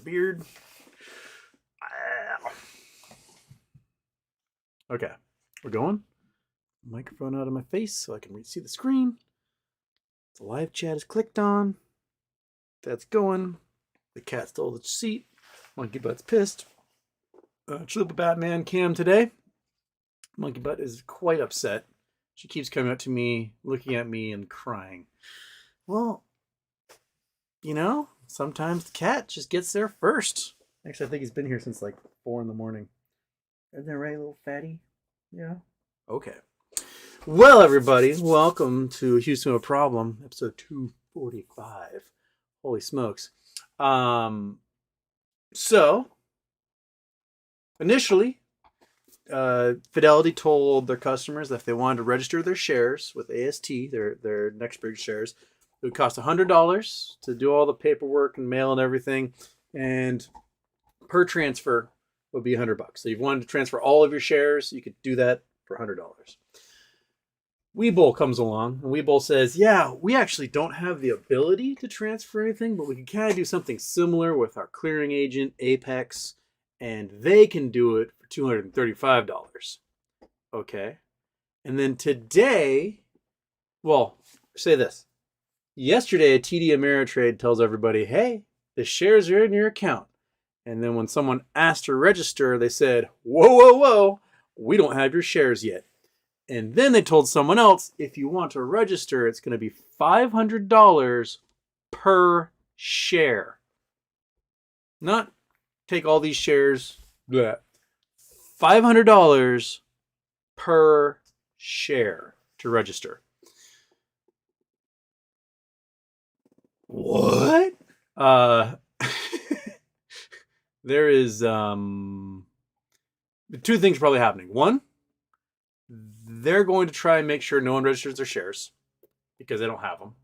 beard. Okay, we're going. Microphone out of my face so I can see the screen. The live chat is clicked on. That's going. The cat stole the seat. Monkey Butt's pissed. Chalupa Batman cam today. Monkey Butt is quite upset. She keeps coming up to me, looking at me, and crying. Well, you know, sometimes the cat just gets there first. Actually, I think he's been here since like 4 in the morning. Isn't that right, little fatty? Yeah. Okay. Well, everybody, welcome to Houston with a Problem, episode 245. Holy smokes. So, initially, Fidelity told their customers that if they wanted to register their shares with AST, their NextBridge shares, it would cost $100 to do all the paperwork and mail and everything, and per transfer would be $100. So if you wanted to transfer all of your shares, you could do that for $100. Webull comes along, and Webull says, yeah, we actually don't have the ability to transfer anything, but we can kind of do something similar with our clearing agent, Apex, and they can do it for $235. Okay. And then today, well, say this. Yesterday, a TD Ameritrade tells everybody, hey, the shares are in your account. And then when someone asked to register, they said, whoa, we don't have your shares yet. And then they told someone else, if you want to register, it's going to be $500 per share. Not take all these shares. Bleh. $500 per share to register. What? There is two things probably happening. One, they're going to try and make sure no one registers their shares because they don't have them.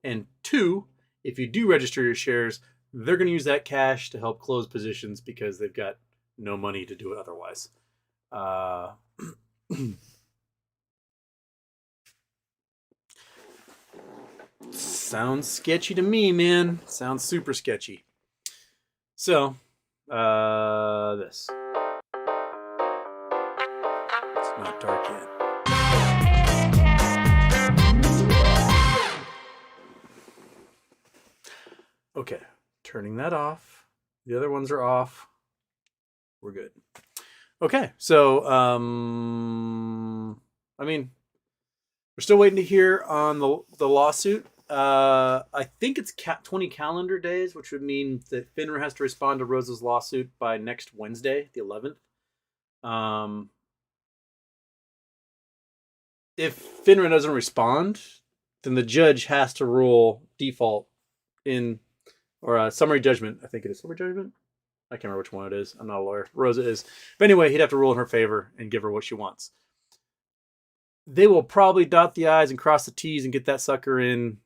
And two, if you do register your shares, they're going to use that cash to help close positions because they've got no money to do it otherwise. Sounds sketchy to me, man. Sounds super sketchy. So, this. It's not dark yet. Okay, turning that off. The other ones are off. We're good. Okay, so, I mean, we're still waiting to hear on the lawsuit. I think it's 20 calendar days, which would mean that FINRA has to respond to Rosa's lawsuit by next Wednesday, the 11th. If FINRA doesn't respond, then the judge has to rule default in, or a summary judgment. I think it is summary judgment. I can't remember which one it is. I'm not a lawyer. Rosa is. But anyway, he'd have to rule in her favor and give her what she wants. They will probably dot the I's and cross the T's and get that sucker in,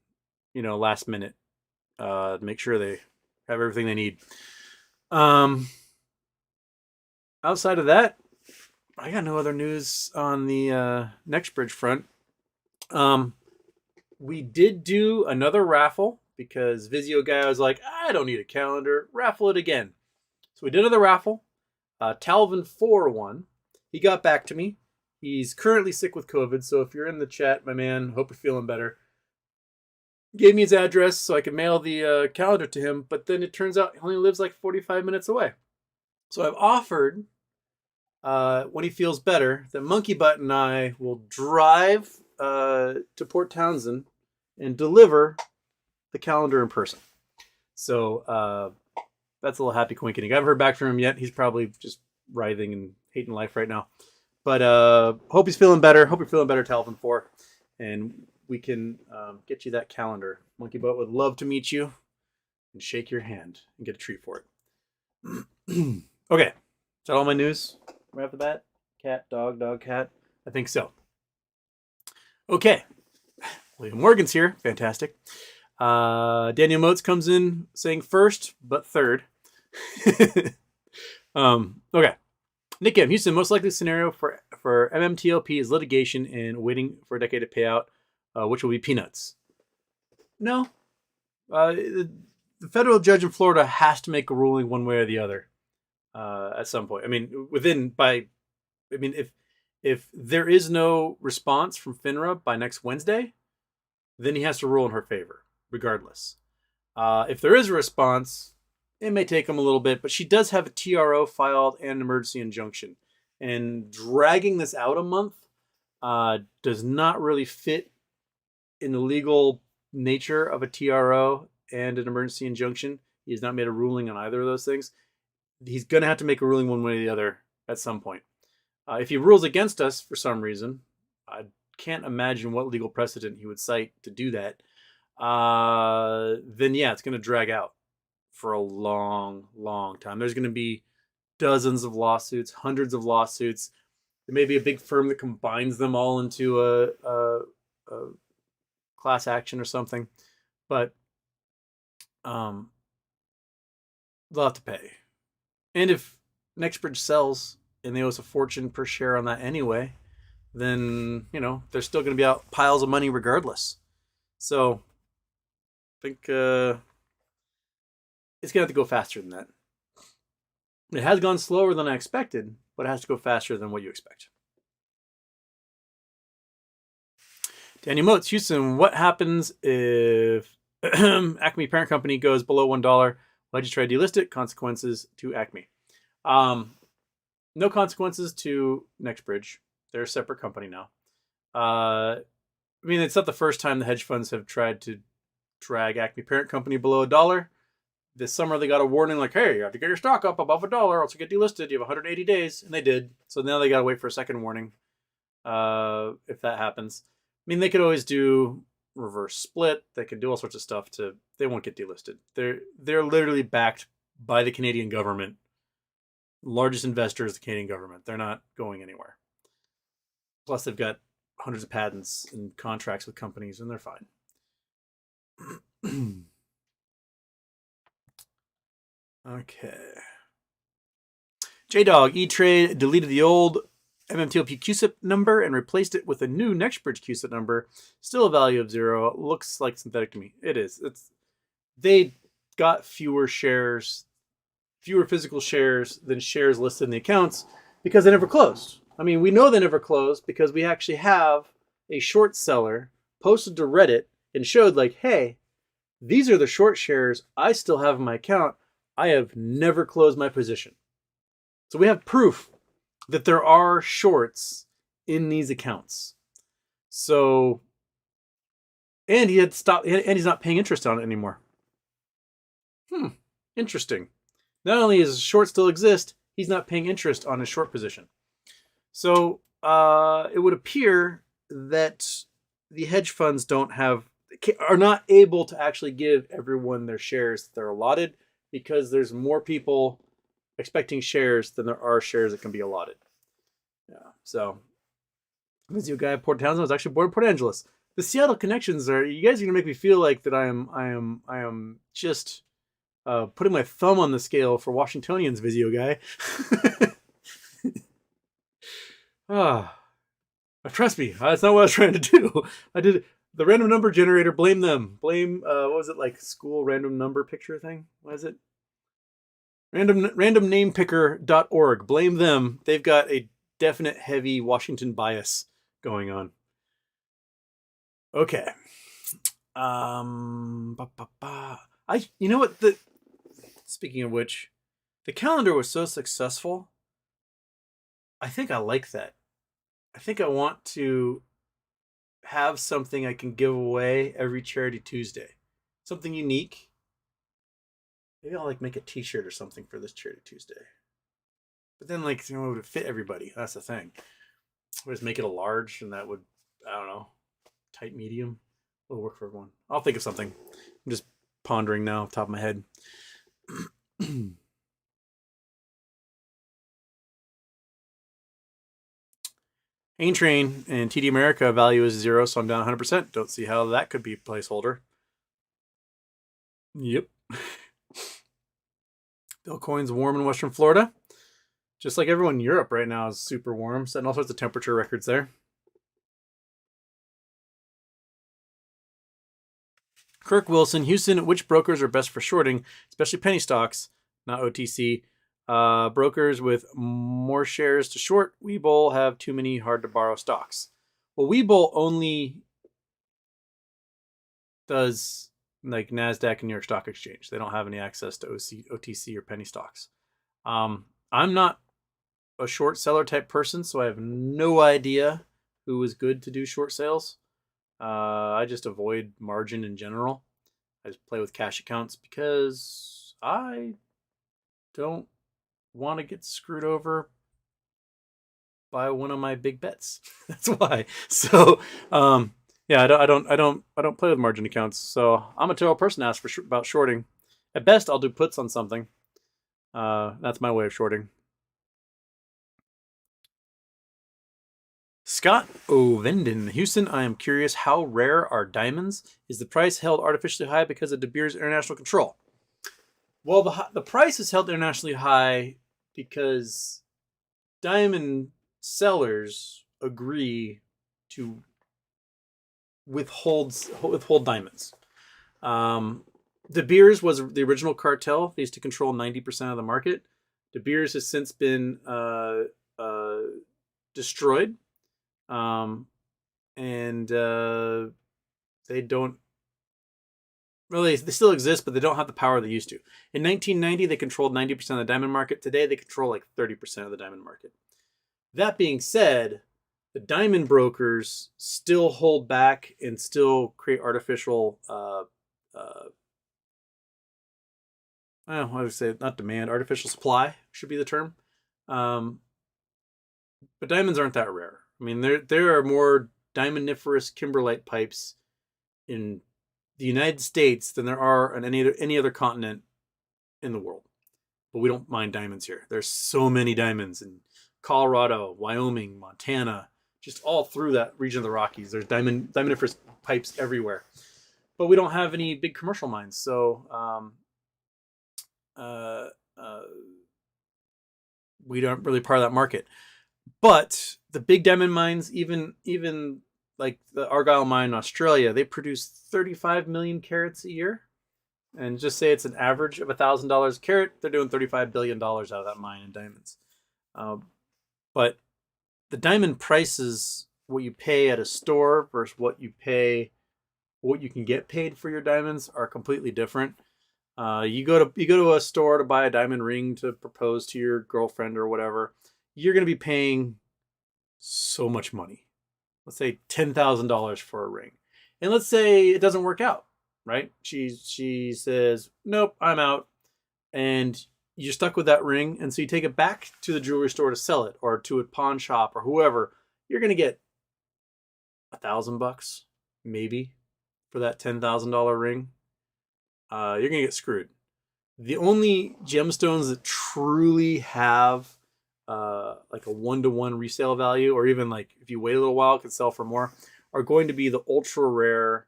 last minute. Make sure they have everything they need. Outside of that, I got no other news on the NextBridge front. We did do another raffle because Vizio guy was like, I don't need a calendar. Raffle it again. So we did another raffle. Talvin 4 won. He got back to me. He's currently sick with COVID, so if you're in the chat, my man, hope you're feeling better. Gave me his address so I could mail the calendar to him, but then it turns out he only lives like 45 minutes away. So I've offered, when he feels better, that Monkey Butt and I will drive to Port Townsend and deliver the calendar in person. So that's a little happy coinking. I haven't heard back from him yet. He's probably just writhing and hating life right now. But hope he's feeling better. Hope you're feeling better, Talvin 4. And we can get you that calendar. Monkey Butt would love to meet you and shake your hand and get a treat for it. Okay. Is that all my news right off the bat? Cat, dog, cat? I think so. Okay. William Morgan's here. Fantastic. Daniel Motes comes in saying first, but third. Okay. Nick M. Houston, most likely scenario for MMTLP is litigation and waiting for a decade to pay out, which will be peanuts. No. The the federal judge in Florida has to make a ruling one way or the other at some point. I mean, if there is no response from FINRA by next Wednesday, then he has to rule in her favor, regardless. If there is a response, it may take him a little bit, but she does have a TRO filed and an emergency injunction. And dragging this out a month does not really fit in the legal nature of a TRO and an emergency injunction. He has not made a ruling on either of those things. He's going to have to make a ruling one way or the other at some point. If he rules against us for some reason, I can't imagine what legal precedent he would cite to do that. Then yeah, it's going to drag out for a long, long time. There's going to be dozens of lawsuits, hundreds of lawsuits. There may be a big firm that combines them all into a class action or something, but they'll have to pay. And if NextBridge sells and they owe us a fortune per share on that anyway, then, you know, they're still going to be out piles of money regardless. So I think it's going to have to go faster than that. It has gone slower than I expected, but it has to go faster than what you expect. Danny Motes, Houston, what happens if Acme parent company goes below $1? Why'd you try to delist it? Consequences to Acme. No consequences to NextBridge. They're a separate company now. I mean, it's not the first time the hedge funds have tried to drag Acme parent company below $1. This summer they got a warning like, hey, you have to get your stock up above $1 or else you get delisted. You have 180 days. And they did. So now they got to wait for a second warning if that happens. I mean, they could always do reverse split. They could do all sorts of stuff they won't get delisted. They're literally backed by the Canadian government. Largest investor is the Canadian government. They're not going anywhere. Plus, they've got hundreds of patents and contracts with companies, and they're fine. Okay. JDog, E-Trade deleted the old MMTOP QSIP number and replaced it with a new NextBridge QSIP number. Still a value of 0. It looks like synthetic to me. It is. They got fewer physical shares than shares listed in the accounts because they never closed. I mean, we know they never closed because we actually have a short seller posted to Reddit and showed like, hey, these are the short shares I still have in my account. I have never closed my position. So we have proof that there are shorts in these accounts. So, and he had stopped, and he's not paying interest on it anymore. Interesting. Not only does short still exist, he's not paying interest on his short position. So it would appear that the hedge funds are not able to actually give everyone their shares that they're allotted because there's more people expecting shares than there are shares that can be allotted. Yeah. So Vizio guy at Port Townsend was actually born in Port Angeles. The Seattle connections you guys are gonna make me feel like that I am just putting my thumb on the scale for Washingtonians, Vizio guy. Trust me, that's not what I was trying to do. I did the random number generator. Blame them. Blame what was it, like school random number picture thing? What is it? Randomnamepicker.org. Blame them. They've got a definite heavy Washington bias going on. Okay. You know what? Speaking of which, the calendar was so successful. I think I like that. I think I want to have something I can give away every Charity Tuesday. Something unique. Maybe I'll make a t-shirt or something for this Charity Tuesday. But then it would fit everybody. That's the thing. We'll just make it a large and that would, I don't know, tight medium. Will work for everyone. I'll think of something. I'm just pondering now off the top of my head. Ain Train and TD America value is 0, so I'm down 100%. Don't see how that could be a placeholder. Yep. Bitcoin's warm in Western Florida. Just like everyone in Europe right now is super warm, setting all sorts of temperature records there. Kirk Wilson, Houston, which brokers are best for shorting, especially penny stocks, not OTC? Brokers with more shares to short. Webull have too many hard to borrow stocks. Well, Webull only does like NASDAQ and New York Stock Exchange. They don't have any access to OTC or penny stocks. I'm not a short seller type person, so I have no idea who is good to do short sales. I just avoid margin in general. I just play with cash accounts because I don't want to get screwed over by one of my big bets. That's why. So, yeah, I don't play with margin accounts. So I'm a terrible person to ask about shorting. At best, I'll do puts on something. That's my way of shorting. Scott Ovenden, Houston, I am curious, how rare are diamonds? Is the price held artificially high because of De Beers international control? Well, the price is held internationally high because diamond sellers agree to withhold diamonds. De Beers was the original cartel. They used to control 90% of the market. De Beers has since been destroyed. They don't really, they still exist, but they don't have the power they used to. In 1990, they controlled 90% of the diamond market. Today, they control like 30% of the diamond market. That being said, the diamond brokers still hold back and still create artificial, I would say not demand, artificial supply should be the term. But diamonds aren't that rare. I mean, there are more diamondiferous kimberlite pipes in the United States than there are on any other continent in the world. But we don't mine diamonds here. There's so many diamonds in Colorado, Wyoming, Montana, just all through that region of the Rockies. There's diamondiferous pipes everywhere. But we don't have any big commercial mines, so we don't really part of that market. But the big diamond mines, even like the Argyle mine in Australia, they produce 35 million carats a year. And just say it's an average of $1,000 a carat, they're doing $35 billion out of that mine in diamonds. But the diamond prices, what you pay at a store versus what you can get paid for your diamonds, are completely different. You go to a store to buy a diamond ring to propose to your girlfriend or whatever, you're going to be paying so much money. Let's say $10,000 for a ring. And let's say it doesn't work out, right? She says, nope, I'm out. And you're stuck with that ring. And so you take it back to the jewelry store to sell it, or to a pawn shop or whoever. You're going to get $1,000 maybe for that $10,000 ring. You're going to get screwed. The only gemstones that truly have like a 1-to-1 resale value, or even like if you wait a little while, it could sell for more, are going to be the ultra rare,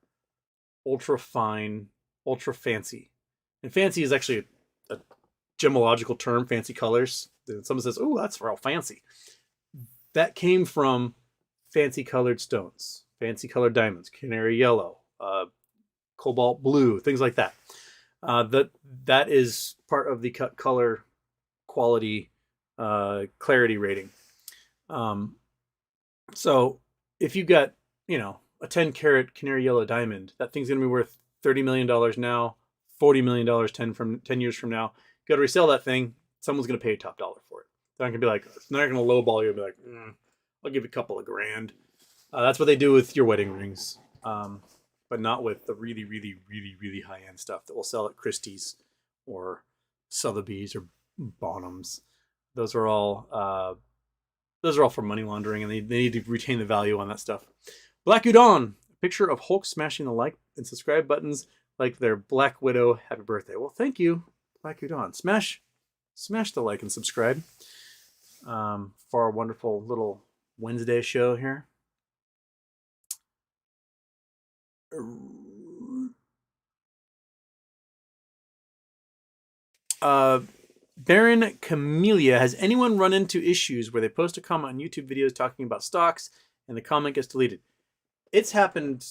ultra fine, ultra fancy. And fancy is actually a gemological term, fancy colors. And someone says, oh, that's real fancy. That came from fancy colored stones, fancy colored diamonds, canary yellow, cobalt blue, things like that. That is part of the cut color quality clarity rating. So if you've got, a 10 karat canary yellow diamond, that thing's going to be worth $30 million now, $40 million 10 years from now. You got to resell that thing. Someone's going to pay top dollar for it. They're not going to be like, they're not going to lowball you and be like, I'll give you a couple of grand. That's what they do with your wedding rings. But not with the really, really, really, really high-end stuff that will sell at Christie's or Sotheby's or Bonhams. Those are all for money laundering, and they need to retain the value on that stuff. Black Udon, a picture of Hulk smashing the like and subscribe buttons like their Black Widow happy birthday. Well, thank you, Black Udon. Smash the like and subscribe for our wonderful little Wednesday show here. Baron Camellia, has anyone run into issues where they post a comment on YouTube videos talking about stocks and the comment gets deleted? It's happened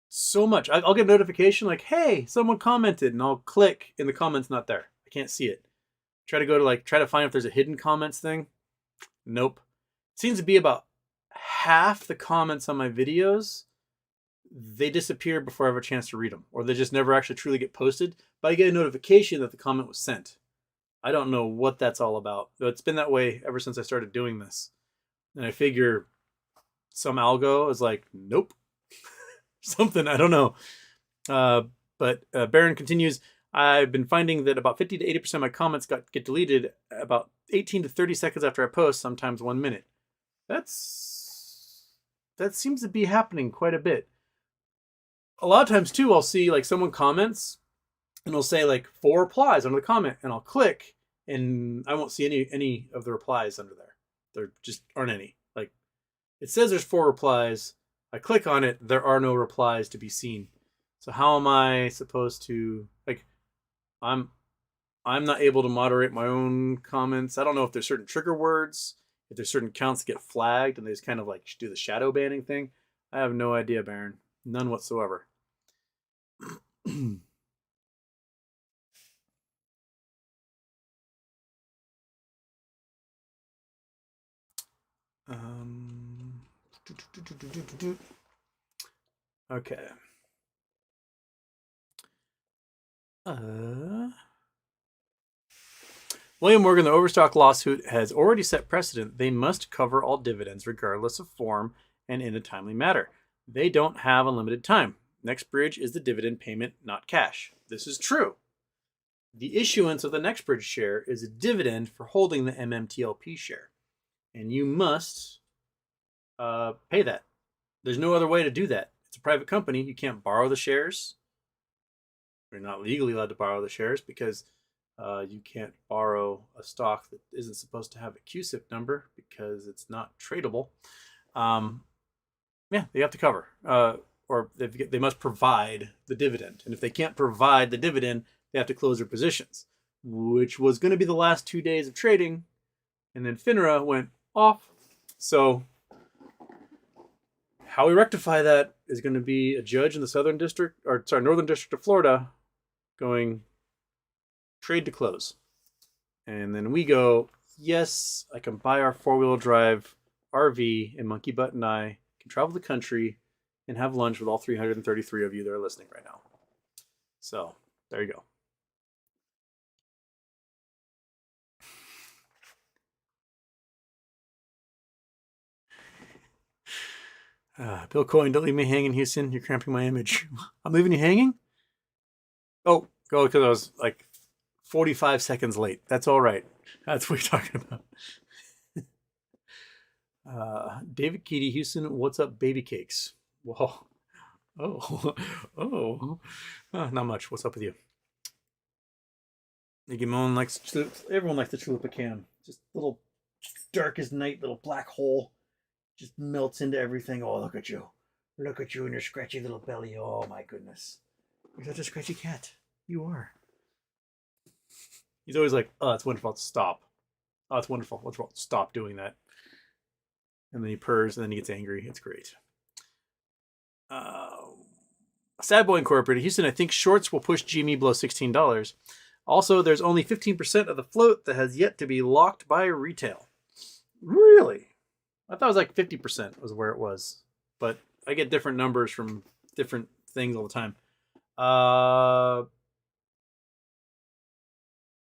so much. I'll get a notification like, hey, someone commented, and I'll click and the comment's not there. I can't see it. Try to go to like, try to find if there's a hidden comments thing. Nope. It seems to be about half the comments on my videos, they disappear before I have a chance to read them, or they just never actually truly get posted, but I get a notification that the comment was sent. I don't know what that's all about. It's been that way ever since I started doing this. And I figure some algo is like, nope. Something, I don't know. But Baron continues, I've been finding that about 50 to 80% of my comments get deleted about 18 to 30 seconds after I post, sometimes 1 minute. That seems to be happening quite a bit. A lot of times too, I'll see like someone comments and it'll say like 4 replies under the comment, and I'll click and I won't see any of the replies under there. There just aren't any. Like, it says there's 4 replies. I click on it, there are no replies to be seen. So how am I supposed to, like, I'm not able to moderate my own comments. I don't know if there's certain trigger words, if there's certain accounts that get flagged and they just kind of like do the shadow banning thing. I have no idea, Baron. None whatsoever. Okay. William Morgan, the Overstock lawsuit has already set precedent. They must cover all dividends regardless of form and in a timely manner. They don't have unlimited time. NextBridge is the dividend payment, not cash. This is true. The issuance of the NextBridge share is a dividend for holding the MMTLP share. And you must pay that. There's no other way to do that. It's a private company. You can't borrow the shares. You're not legally allowed to borrow the shares because you can't borrow a stock that isn't supposed to have a QSIP number because it's not tradable. Yeah, they have to cover. Or they must provide the dividend. And if they can't provide the dividend, they have to close their positions, which was going to be the last 2 days of trading. And then FINRA went off. So how we rectify that is going to be a judge in the Northern District of Florida going trade to close. And then we go, yes, I can buy our 4-wheel drive RV, and Monkey Butt and I can travel the country and have lunch with all 333 of you that are listening right now. So there you go. Bill Coyne, don't leave me hanging, Houston. You're cramping my image. I'm leaving you hanging? Oh, go, because I was like 45 seconds late. That's all right. That's what you're talking about. David Keedy, Houston, what's up, baby cakes? Whoa. Oh. Not much. What's up with you? Everyone likes the chalupa can. Just little dark as night, little black hole. Just melts into everything. Oh, look at you. Look at you and your scratchy little belly. Oh, my goodness. You're such a scratchy cat. You are. He's always like, oh, it's wonderful. Stop. Oh, it's wonderful. Wonderful. Stop doing that. And then he purrs and then he gets angry. It's great. Sad Boy Incorporated. Houston, I think shorts will push GME below $16. Also, there's only 15% of the float that has yet to be locked by retail. Really? I thought it was like 50% was where it was. But I get different numbers from different things all the time.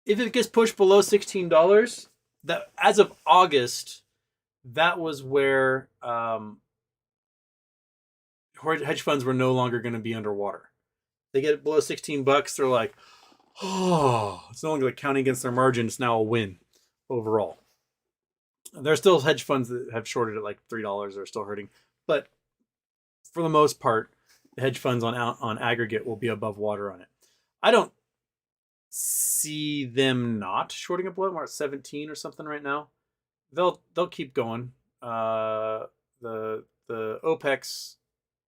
If it gets pushed below $16, that as of August, that was where hedge funds were no longer going to be underwater. They get it below $16, they're like, oh, it's no longer like counting against their margin. It's now a win overall. There's still hedge funds that have shorted at like $3 that are still hurting, but for the most part, the hedge funds on aggregate will be above water on it. I don't see them not shorting up below. We're at 17 or something right now. They'll keep going. The OPEX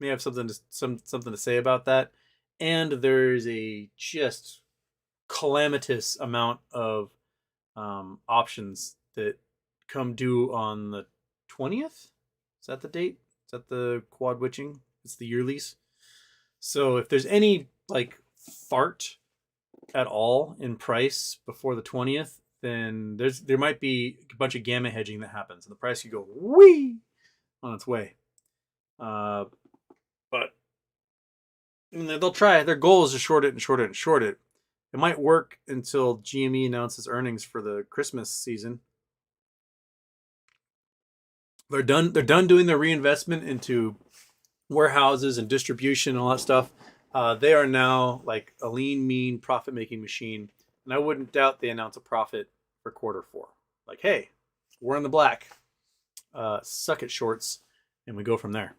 may have something to say about that, and there's a just calamitous amount of options that come due on the 20th. Is that the date? Is that the quad witching? It's the yearlies. So if there's any like fart at all in price before the 20th, then there might be a bunch of gamma hedging that happens, and the price could go wee on its way. But they'll try. Their goal is to short it and short it and short it. It might work until GME announces earnings for the Christmas season. They're done doing their reinvestment into warehouses and distribution and all that stuff. They are now like a lean, mean, profit-making machine. And I wouldn't doubt they announce a profit for Q4. Like, hey, we're in the black. Suck it, shorts. And we go from there.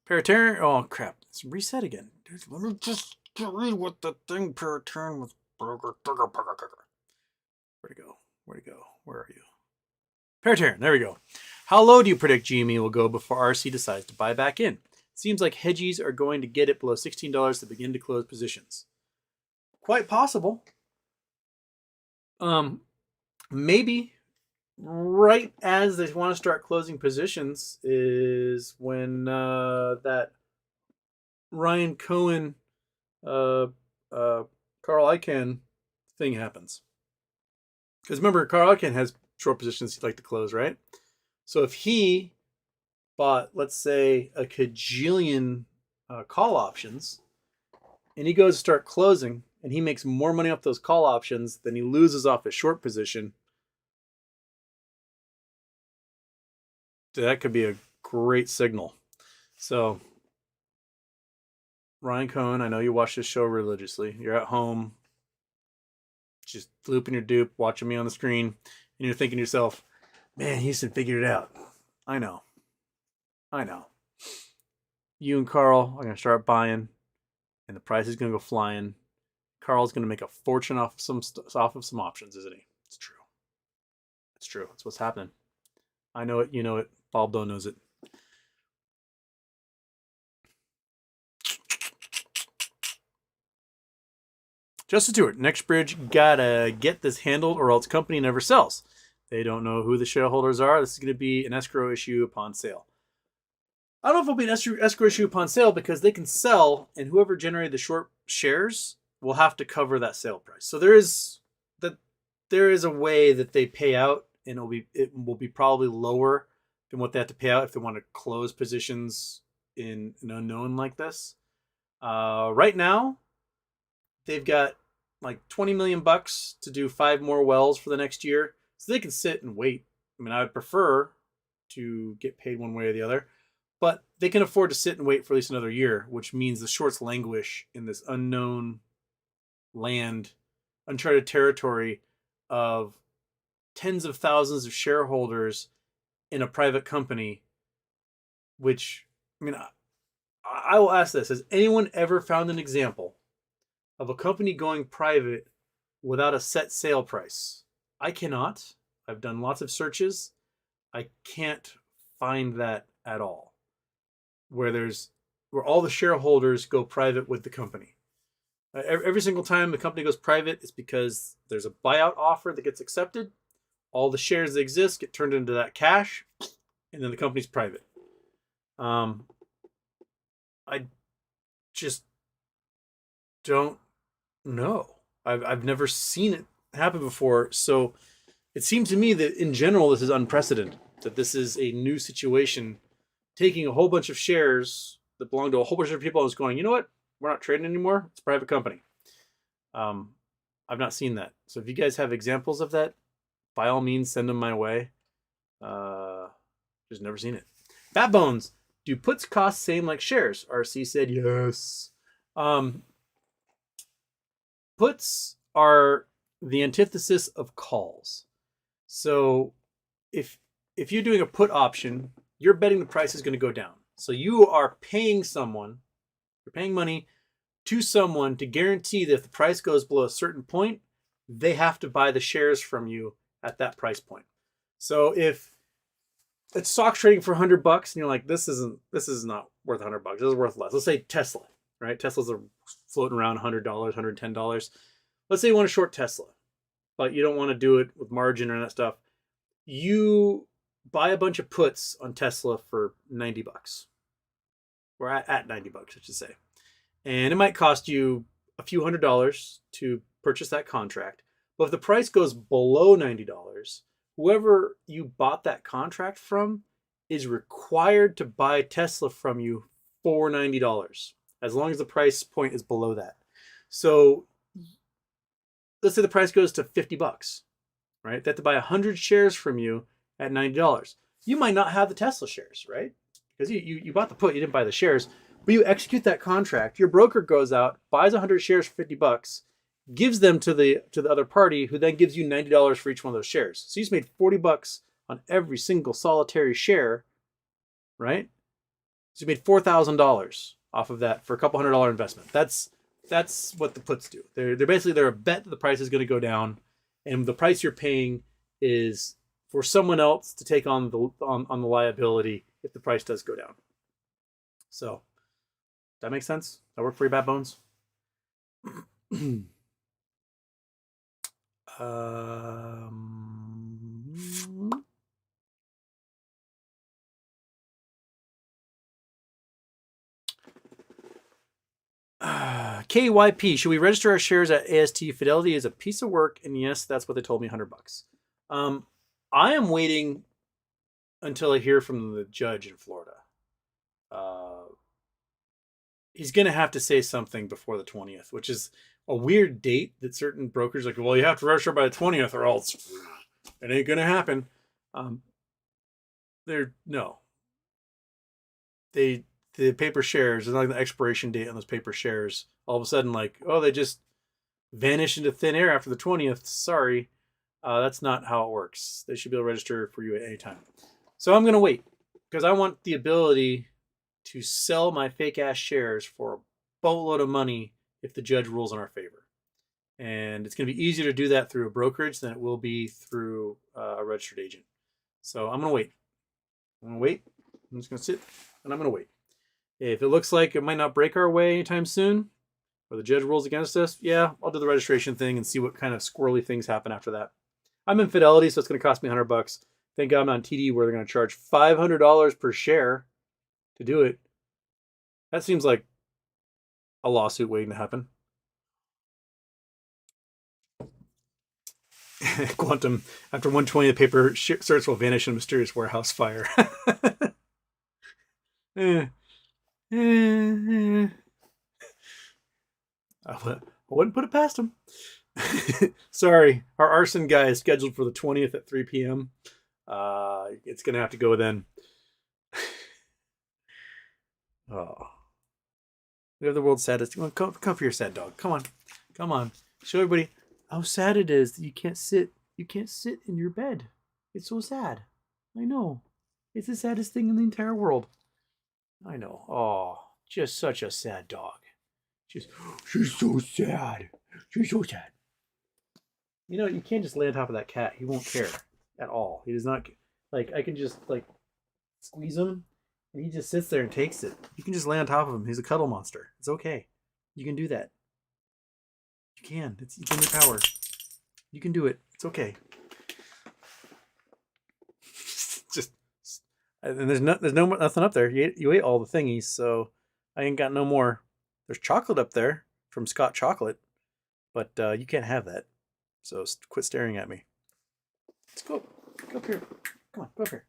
Paraturn. Oh, crap. It's reset again. Let me just read what the thing Paraturn was. Where'd it go? Where'd it go? Where are you? Paraturn. There we go. How low do you predict GME will go before RC decides to buy back in? Seems like hedgies are going to get it below $16 to begin to close positions. Quite possible. Maybe right as they want to start closing positions is when that Ryan Cohen, Carl Icahn thing happens. Because remember, Carl Icahn has short positions he'd like to close, right? So if he bought, let's say, a cajillion call options, and he goes to start closing, and he makes more money off those call options than he loses off his short position, that could be a great signal. So, Ryan Cohen, I know you watch this show religiously. You're at home, just looping your dupe, watching me on the screen, and you're thinking to yourself, man, Houston figured it out. I know. You and Carl are going to start buying, and the price is going to go flying. Carl's going to make a fortune off of some options, isn't he? It's true. It's true. It's what's happening. I know it. You know it. Baldo knows it. Justin Stewart, NextBridge gotta get this handled or else company never sells. They don't know who the shareholders are. This is going to be an escrow issue upon sale. I don't know if it'll be an escrow issue upon sale because they can sell, and whoever generated the short shares will have to cover that sale price. So there is a way that they pay out, and it will be probably lower than what they have to pay out if they want to close positions in an unknown like this. Right now, they've got like $20 million to do 5 more wells for the next year, so they can sit and wait. I mean, I would prefer to get paid one way or the other, but they can afford to sit and wait for at least another year, which means the shorts languish in this unknown land, uncharted territory of tens of thousands of shareholders in a private company, which, I mean, I will ask this. Has anyone ever found an example of a company going private without a set sale price? I cannot. I've done lots of searches. I can't find that at all. Where all the shareholders go private with the company. Every single time the company goes private, it's because there's a buyout offer that gets accepted. All the shares that exist get turned into that cash, and then the company's private. I just don't know. I've never seen it happen before. So it seems to me that in general this is unprecedented. That this is a new situation, taking a whole bunch of shares that belong to a whole bunch of people and just going, you know what? We're not trading anymore. It's a private company. I've not seen that. So if you guys have examples of that, by all means, send them my way. Just never seen it. Fat Bones, do puts cost same like shares? RC said yes. Puts are the antithesis of calls. So if you're doing a put option, you're betting the price is going to go down. So you are paying someone, you're paying money to someone to guarantee that if the price goes below a certain point, they have to buy the shares from you at that price point. So if it's stock trading for $100 and you're like, this is not worth $100. This is worth less. Let's say Tesla, right? Teslas are floating around $100, $110. Let's say you want to short Tesla, but you don't want to do it with margin or that stuff. you buy a bunch of puts on Tesla for $90, or at $90, I should say. And it might cost you a few $100s to purchase that contract. But if the price goes below $90, whoever you bought that contract from is required to buy Tesla from you for $90, as long as the price point is below that. So let's say the price goes to $50, right? They have to buy 100 shares from you at $90. You might not have the Tesla shares, right? Because you bought the put, you didn't buy the shares. But you execute that contract. Your broker goes out, buys 100 shares for $50, gives them to the other party, who then gives you $90 for each one of those shares. So you just made $40 on every single solitary share, right? So you made $4,000 off of that for a couple $100 investment. That's what the puts do. They're basically a bet that the price is going to go down, and the price you're paying is for someone else to take on the liability if the price does go down. So that makes sense? That work for you, Bad Bones? KYP, should we register our shares at AST? Fidelity is a piece of work, and yes, that's what they told me, $100. I am waiting until I hear from the judge in Florida. He's going to have to say something before the 20th, which is a weird date that certain brokers are like, well, you have to register by the 20th or else it ain't going to happen. The paper shares, there's like the expiration date on those paper shares. All of a sudden, like, oh, they just vanish into thin air after the 20th. Sorry. That's not how it works. They should be able to register for you at any time. So I'm going to wait because I want the ability to sell my fake ass shares for a boatload of money if the judge rules in our favor. And it's going to be easier to do that through a brokerage than it will be through a registered agent. So I'm going to wait. I'm just going to sit and I'm going to wait. If it looks like it might not break our way anytime soon, or the judge rules against us, yeah, I'll do the registration thing and see what kind of squirrely things happen after that. I'm in Fidelity, so it's going to cost me $100. Thank God I'm on TD where they're going to charge $500 per share to do it. That seems like a lawsuit waiting to happen. Quantum, after 120, the paper certs will vanish in a mysterious warehouse fire. I wouldn't put it past him. Sorry, our arson guy is scheduled for the 20th at 3 p.m. It's going to have to go then. Oh. We have the world's saddest. Come for your sad dog. Come on. Show everybody how sad it is that you can't sit in your bed. It's so sad. I know. It's the saddest thing in the entire world. I know. Oh, just such a sad dog. She's so sad. She's so sad. You know, you can't just lay on top of that cat. He won't care at all. He does not, like, I can just, like, squeeze him, and he just sits there and takes it. You can just lay on top of him. He's a cuddle monster. It's okay. You can do that. You can. It's in your power. You can do it. It's okay. Just, and there's nothing up there. You ate all the thingies, so I ain't got no more. There's chocolate up there from Scott Chocolate, but you can't have that. So quit staring at me. Let's go. Go up here. Come on, go up here.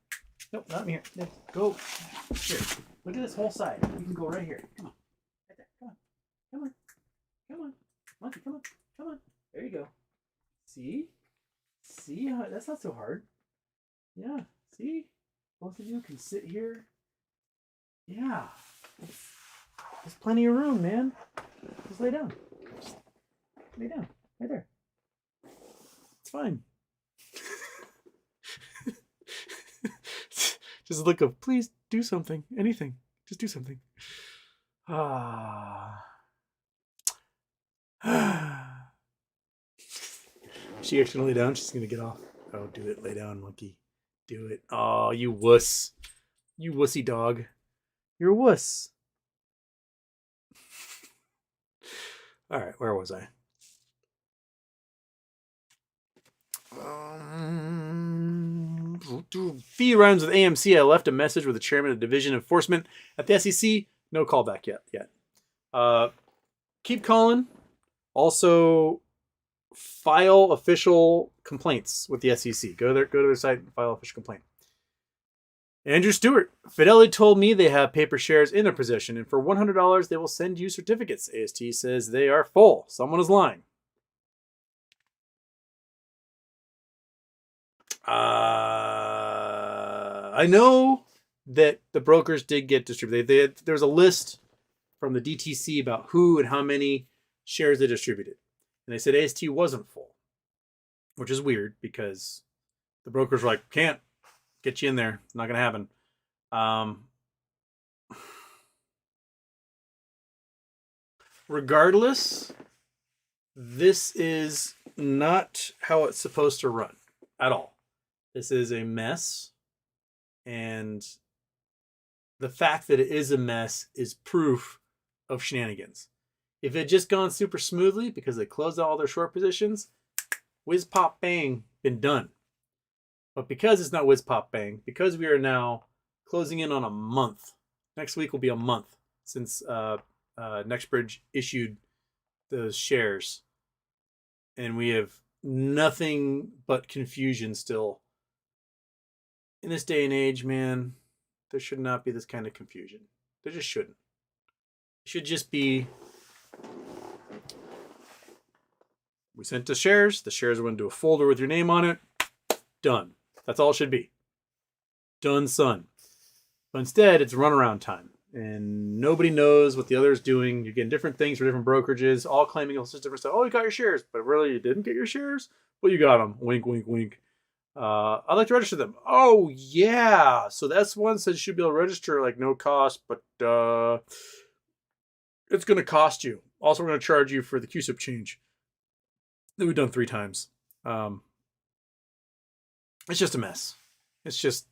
Nope, not in here. No, go here. Look at this whole side. You can go right here. Come on. Right there. Come on. Monkey, come on. There you go. See? How that's not so hard. Yeah. See? Both of you can sit here. Yeah. There's plenty of room, man. Just lay down. Lay down. Right there. It's fine. Just look up. Please do something. Anything. Just do something. She actually gonna lay down. She's gonna get off. Oh, do it. Lay down, monkey. Do it. Oh, you wuss. You wussy dog. You're a wuss. All right, where was I? fee runs with AMC. I left a message with the chairman of division enforcement at the SEC. No callback yet. Keep calling. Also, file official complaints with the SEC. Go to their site and file official complaint. Andrew Stewart, Fidelity told me they have paper shares in their possession, and for $100 they will send you certificates. AST says they are full. Someone is lying. I know that the brokers did get distributed. There was a list from the DTC about who and how many shares they distributed. And they said AST wasn't full, which is weird because the brokers were like, can't get you in there. It's not going to happen. Regardless, this is not how it's supposed to run at all. This is a mess. And the fact that it is a mess is proof of shenanigans. If it had just gone super smoothly because they closed out all their short positions, whiz pop bang, been done. But because it's not whiz pop bang, because we are now closing in on a month, next week will be a month since NextBridge issued those shares, and we have nothing but confusion still. In this day and age, man, there should not be this kind of confusion. There just shouldn't. It should just be, we sent the shares went into a folder with your name on it, done. That's all it should be. Done, son. But instead, it's runaround time. And nobody knows what the other is doing. You're getting different things for different brokerages, all claiming all this different stuff. Oh, you got your shares. But really, you didn't get your shares? Well, you got them. Wink, wink, wink. I'd like to register them. Oh, yeah. So that's one says you should be able to register, like, no cost. But it's going to cost you. Also, we're going to charge you for the QSIP change that we've done 3 times. It's just a mess. It's just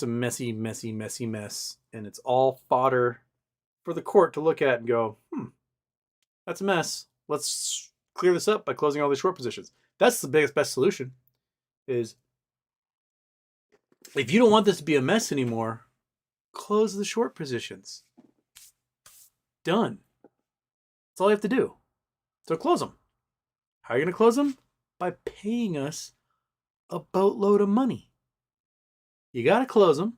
a messy, messy, messy mess. And it's all fodder for the court to look at and go, that's a mess. Let's clear this up by closing all these short positions. That's the best solution. Is if you don't want this to be a mess anymore, close the short positions. Done. That's all you have to do. So close them. How are you going to close them? By paying us a boatload of money. You got to close them,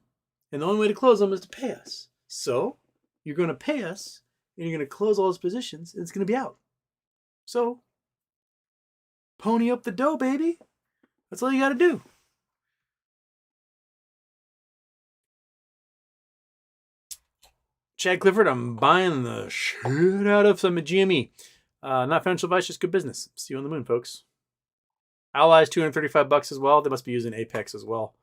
and the only way to close them is to pay us. So you're going to pay us, and you're going to close all those positions, and it's going to be out. So pony up the dough, baby. That's all you got to do. Chad Clifford, I'm buying the shit out of some GME. Not financial advice, just good business. See you on the moon, folks. Allies, $235 as well. They must be using Apex as well.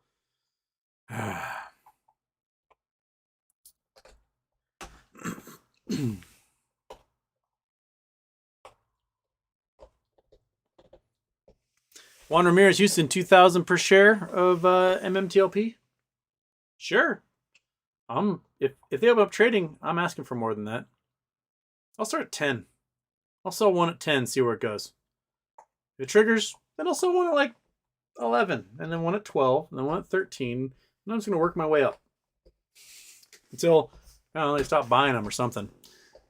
Juan Ramirez, Houston, 2,000 per share of MMTLP. Sure. If they open up trading, I'm asking for more than that. I'll start at 10. I'll sell one at 10, see where it goes. If it triggers, then I'll sell one at like 11, and then one at 12, and then one at 13. And I'm just going to work my way up until they stop buying them or something.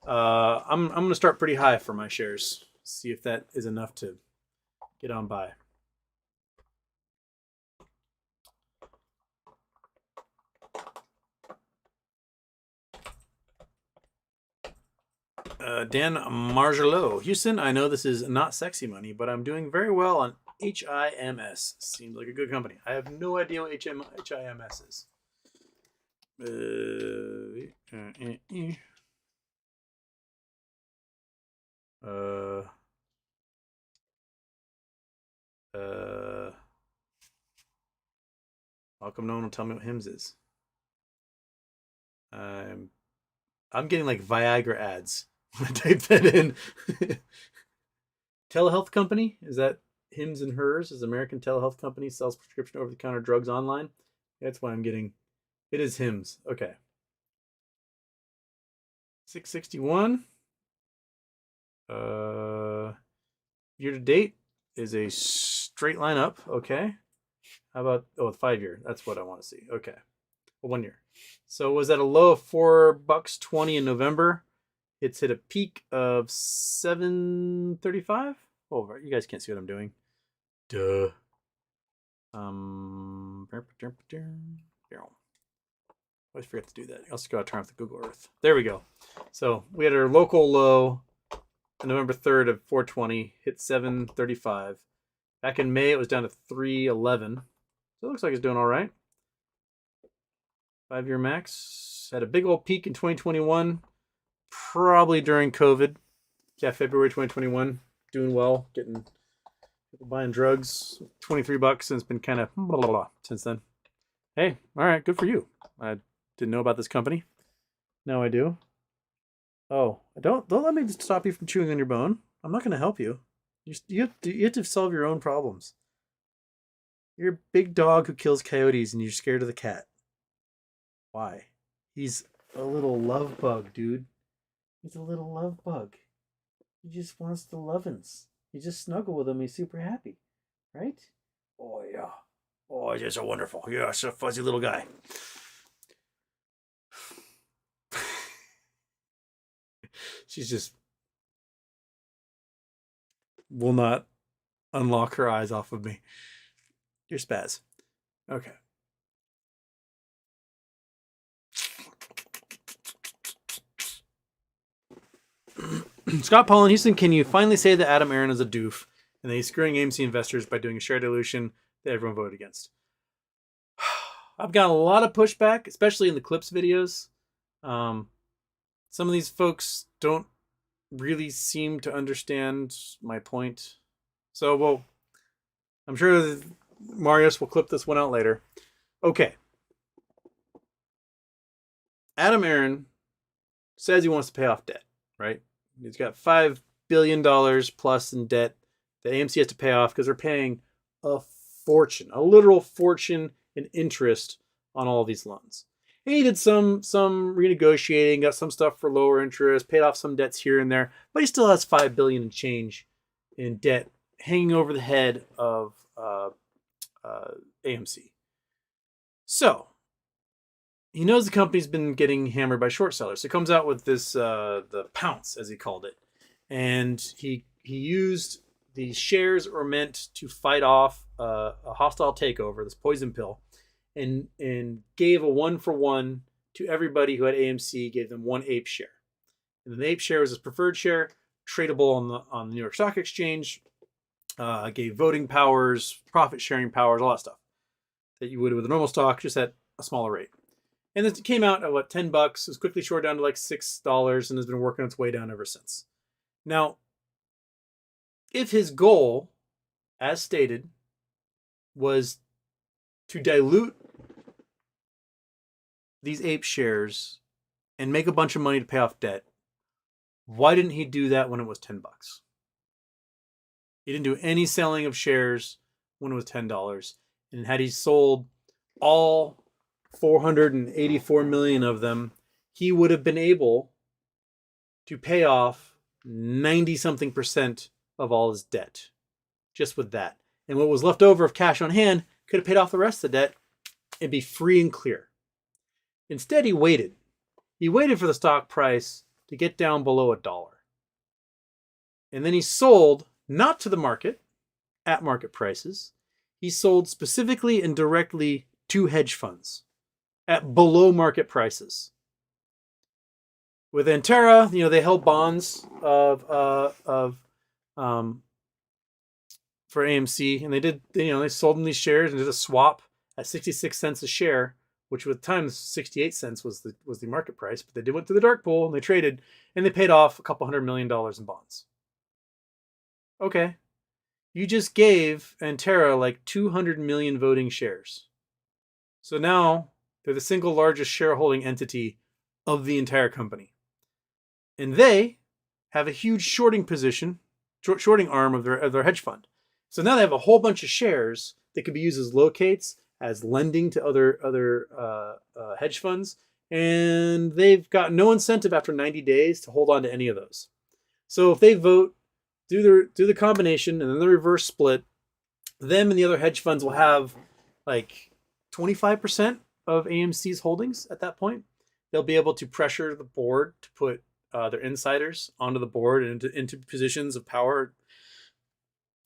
I'm going to start pretty high for my shares. See if that is enough to get on by. Dan Margelot, Houston, I know this is not sexy money, but I'm doing very well on HIMS. Seems like a good company. I have no idea what HIMS is. How come no one will tell me what HIMS is? I'm getting like Viagra ads when I type that in. Telehealth company? Is that Hims and Hers? Is American Telehealth company sells prescription over-the-counter drugs online? That's why I'm getting. It is Hims. Okay. 661. Year to date is a straight line up. Okay. How about, oh, 5-year? That's what I want to see. Okay. Well, 1 year. So it was at a low of $4.20 in November. It's hit a peak of $7.35. Oh, you guys can't see what I'm doing. Duh. Always forget to do that. I also got to turn off the Google Earth. There we go. So we had our local low on November 3rd of 420, hit 735. Back in May, it was down to 311. So it looks like it's doing all right. 5-year max. Had a big old peak in 2021, probably during COVID. Yeah, February 2021. Doing well, getting people buying drugs. $23, and it's been kind of blah, blah, blah since then. Hey, all right, good for you. I didn't know about this company. Now I do. Oh, don't let me stop you from chewing on your bone. I'm not going to help you. You have to solve your own problems. You're a big dog who kills coyotes, and you're scared of the cat. Why? He's a little love bug, dude. He's a little love bug. He just wants the lovin's. You just snuggle with him, he's super happy. Right? Oh, yeah. Oh, you're so wonderful. You're such a fuzzy little guy. She's just will not unlock her eyes off of me. You're spaz. Okay. Scott Paul in Houston, can you finally say that Adam Aron is a doof and that he's screwing AMC investors by doing a share dilution that everyone voted against? I've gotten a lot of pushback, especially in the clips videos. Some of these folks don't really seem to understand my point. So, well, I'm sure Marius will clip this one out later. Okay. Adam Aron says he wants to pay off debt, right? He's got $5 billion plus in debt that AMC has to pay off because they're paying a fortune, a literal fortune in interest on all these loans. And he did some renegotiating, got some stuff for lower interest, paid off some debts here and there, but he still has $5 billion in change in debt hanging over the head of AMC. So he knows the company's been getting hammered by short sellers. So he comes out with this, the pounce, as he called it. And he used the shares that were meant to fight off a hostile takeover, this poison pill, and gave a 1-for-1 to everybody who had AMC, gave them 1 ape share. And the ape share was his preferred share, tradable on the New York Stock Exchange, gave voting powers, profit sharing powers, all that stuff that you would with a normal stock, just at a smaller rate. And it came out at what, $10. It was quickly short down to like $6 and has been working its way down ever since. Now, if his goal, as stated, was to dilute these ape shares and make a bunch of money to pay off debt, why didn't he do that when it was $10? He didn't do any selling of shares when it was $10. And had he sold all 484 million of them, he would have been able to pay off 90-something% of all his debt just with that. And what was left over of cash on hand could have paid off the rest of the debt and be free and clear. Instead, he waited. He waited for the stock price to get down below $1. And then he sold, not to the market, at market prices. He sold specifically and directly to hedge funds at below market prices. With Antera, they held bonds for AMC, and they sold them these shares and did a swap at 66 cents a share, which with times 68 cents was the market price. But they went to the dark pool and they traded, and they paid off a couple $100 million in bonds. Okay, you just gave Antera like 200 million voting shares. So now they're the single largest shareholding entity of the entire company. And they have a huge shorting position, shorting arm of their hedge fund. So now they have a whole bunch of shares that could be used as locates, as lending to other hedge funds. And they've got no incentive after 90 days to hold on to any of those. So if they vote, do the combination and then the reverse split, them and the other hedge funds will have like 25% of AMC's holdings at that point. They'll be able to pressure the board to put their insiders onto the board and into positions of power,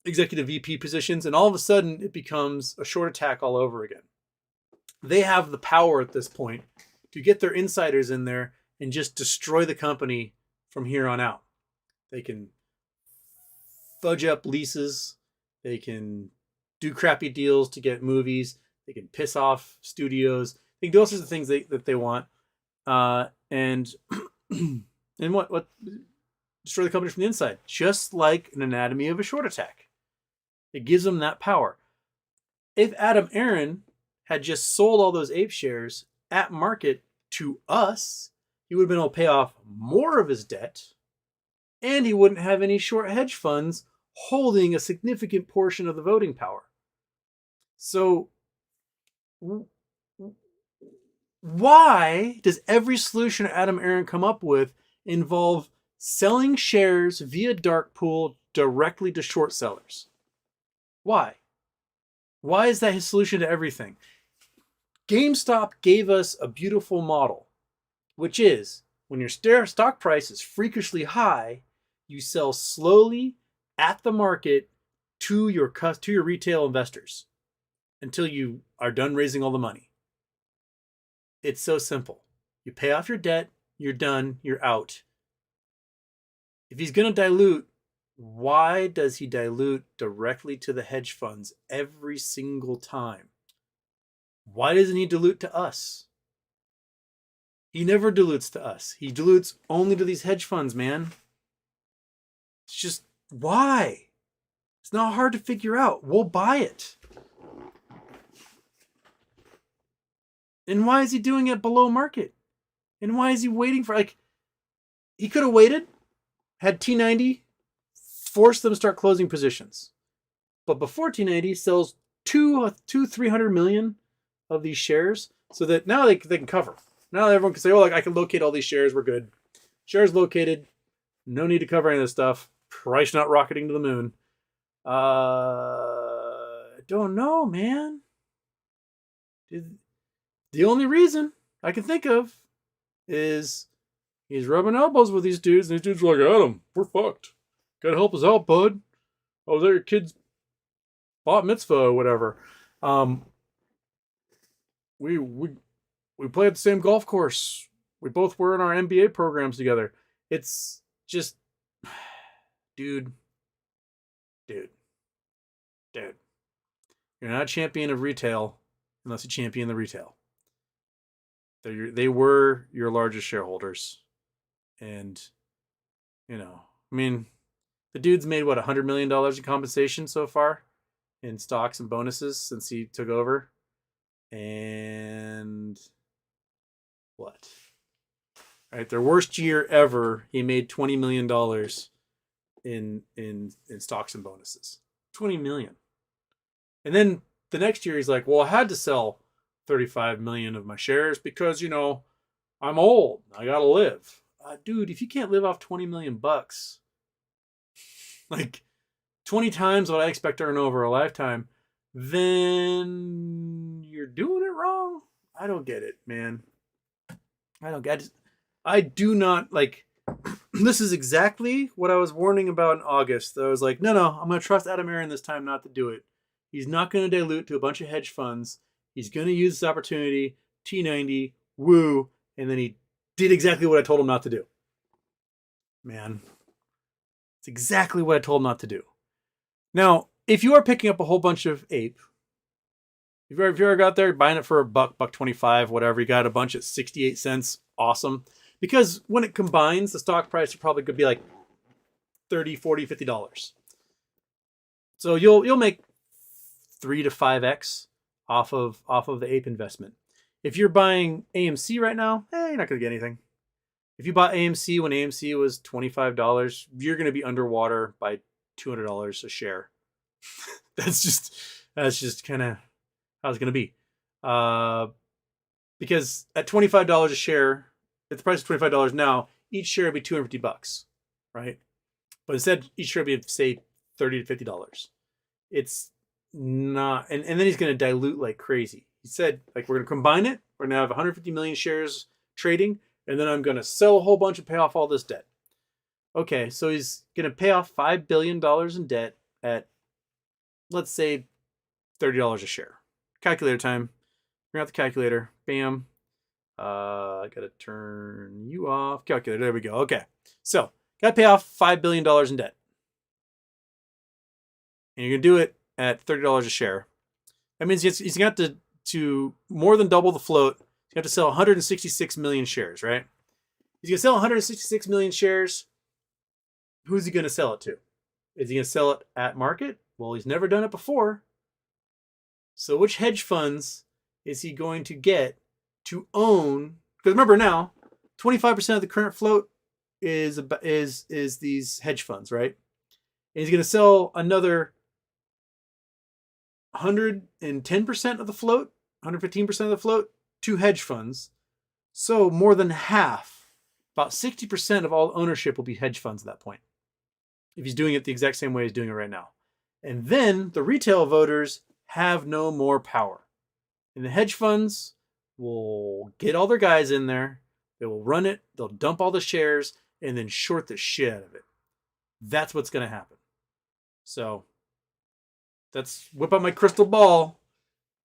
executive VP positions, and all of a sudden it becomes a short attack all over again. They have the power at this point to get their insiders in there and just destroy the company from here on out. They can fudge up leases. They can do crappy deals to get movies. They can piss off studios. They can do all sorts of things that they want. And what destroy the company from the inside, just like an anatomy of a short attack. It gives them that power. If Adam Aron had just sold all those ape shares at market to us, he would have been able to pay off more of his debt, and he wouldn't have any short hedge funds holding a significant portion of the voting power. So why does every solution Adam Aron come up with involve selling shares via dark pool directly to short sellers? Why? Why is that his solution to everything? GameStop gave us a beautiful model, which is when your stock price is freakishly high, you sell slowly at the market to your retail investors until you are done raising all the money. It's so simple. You pay off your debt, you're done, you're out. If he's going to dilute, why does he dilute directly to the hedge funds every single time? Why doesn't he dilute to us? He never dilutes to us. He dilutes only to these hedge funds, man. It's just, why? It's not hard to figure out. We'll buy it. And why is he doing it below market? And why is he waiting for, he could have waited, had T90, forced them to start closing positions. But before T90, sells 300 million of these shares so that now they can cover. Now everyone can say, oh, I can locate all these shares. We're good. Shares located. No need to cover any of this stuff. Price not rocketing to the moon. I don't know, man. The only reason I can think of is he's rubbing elbows with these dudes, and these dudes are like, Adam, we're fucked. Gotta help us out, bud. I was at your kid's bat mitzvah or whatever. We play at the same golf course. We both were in our MBA programs together. It's just, dude. You're not a champion of retail unless you champion the retail. They were your largest shareholders. And, the dude's made, $100 million in compensation so far in stocks and bonuses since he took over. And what? Right, their worst year ever, he made $20 million in stocks and bonuses. $20 million. And then the next year he's like, well, I had to sell 35 million of my shares because, I'm old. I gotta live. Dude, if you can't live off 20 million bucks, 20 times what I expect to earn over a lifetime, then you're doing it wrong. I don't get it, man. I do not this is exactly what I was warning about in August. I was like, no, I'm going to trust Adam Aron this time not to do it. He's not going to dilute to a bunch of hedge funds. He's going to use this opportunity, T90, woo, and then he did exactly what I told him not to do. Man, it's exactly what I told him not to do. Now, if you are picking up a whole bunch of ape, if you ever got there buying it for $1.25, whatever, you got a bunch at 68 cents, awesome. Because when it combines, the stock price probably could be like $30, $40, $50. So you'll make 3 to 5x off of the ape investment. If you're buying AMC right now, you're not going to get anything. If you bought AMC when AMC was $25, you're going to be underwater by $200 a share. That's just kind of how it's going to be. Because at $25 a share, if the price is $25 now, each share would be $250, right? But instead, each share would be, say, $30 to $50. It's not, and then he's going to dilute like crazy. He said, like, we're going to combine it. We're going to have 150 million shares trading, and then I'm going to sell a whole bunch and pay off all this debt. Okay, so he's going to pay off $5 billion in debt at, let's say, $30 a share. Calculator time. Bring out the calculator. Bam. I got to turn you off. Calculator. There we go. Okay. So, got to pay off $5 billion in debt. And you're going to do it at $30 a share. That means he's got to more than double the float. You have to sell 166 million shares, right? He's going to sell 166 million shares. Who's he going to sell it to? Is he going to sell it at market? Well, he's never done it before. So which hedge funds is he going to get to own? Because remember now, 25% of the current float is these hedge funds, right? And he's going to sell another 110% of the float, 115% of the float to hedge funds. So more than half, about 60% of all ownership will be hedge funds at that point, if he's doing it the exact same way he's doing it right now. And then the retail voters have no more power. And the hedge funds will get all their guys in there. They will run it. They'll dump all the shares and then short the shit out of it. That's what's going to happen. So that's, whip out my crystal ball.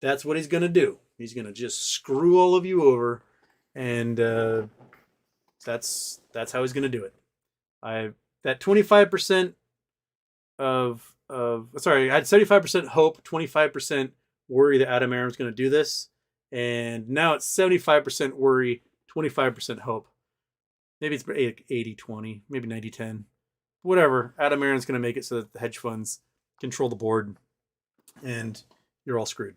That's what he's going to do. He's going to just screw all of you over. And that's how he's going to do it. That 25% I had 75% hope, 25% worry that Adam Aaron's going to do this. And now it's 75% worry, 25% hope. Maybe it's 80-20, maybe 90-10. Whatever. Adam Aaron's going to make it so that the hedge funds control the board and you're all screwed.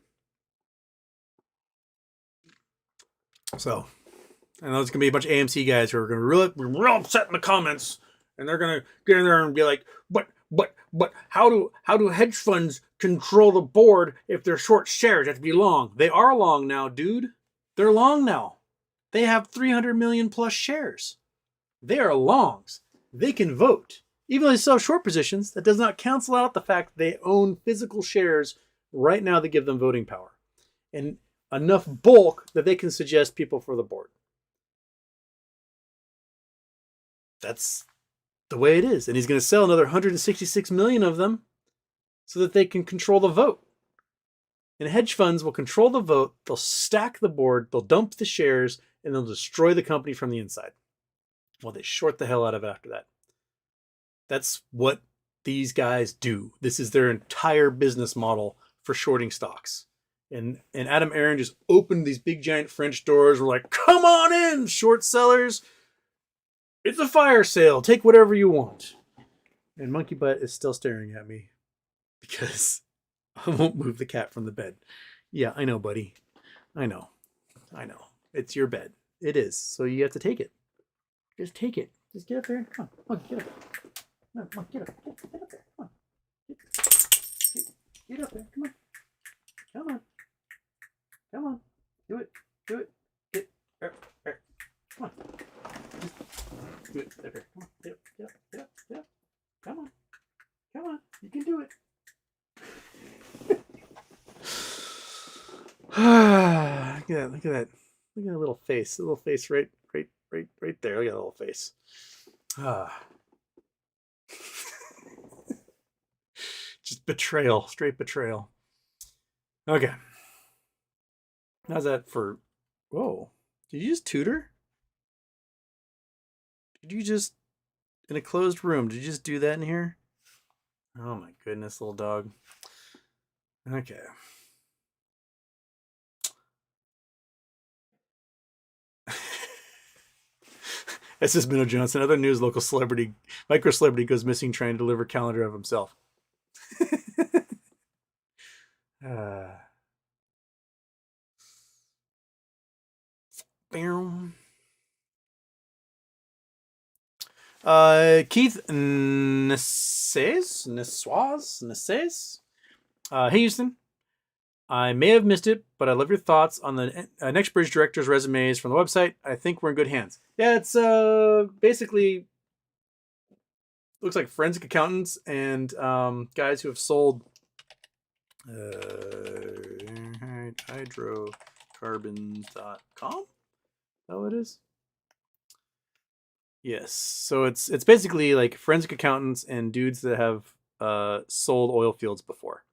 So, I know there's going to be a bunch of AMC guys who are going to be real upset in the comments, and they're going to get in there and be like, but how do hedge funds control the board if they're short shares? They have to be long. They are long now, dude. They're long now. They have 300 million plus shares. They are longs. They can vote. Even though they sell short positions, that does not cancel out the fact they own physical shares right now that give them voting power. And enough bulk that they can suggest people for the board. That's the way it is. And he's going to sell another 166 million of them so that they can control the vote. And hedge funds will control the vote. They'll stack the board. They'll dump the shares and they'll destroy the company from the inside. Well, they short the hell out of it after that. That's what these guys do. This is their entire business model for shorting stocks. And Adam Aaron just opened these big giant French doors. We're like, come on in, short sellers. It's a fire sale. Take whatever you want. And Monkey Butt is still staring at me because I won't move the cat from the bed. Yeah, I know, buddy. I know. It's your bed. It is. So you have to take it. Just take it. Just get up there. Come on, get up. Come on, get up. Get up there. Come on. Get up there. Come on. Come on. Do it. Get up. Come on. Do it. There. Come on. Get up. Come on. You can do it. Look at that. Look at that little face. The little face right there. Look at that little face. Just betrayal. Straight betrayal. Okay. How's that for... Whoa. Did you just tutor? Did you just... In a closed room, did you just do that in here? Oh my goodness, little dog. Okay. This is Minnow Johnson. Other news, local celebrity, micro celebrity goes missing trying to deliver calendar of himself. Keith Nesses. Hey Houston, I may have missed it, but I love your thoughts on the NextBridge directors' resumes from the website. I think we're in good hands. Yeah, it's basically looks like forensic accountants and guys who have sold Hydrocarbons.com. Oh, it is. Yes. So it's basically like forensic accountants and dudes that have sold oil fields before.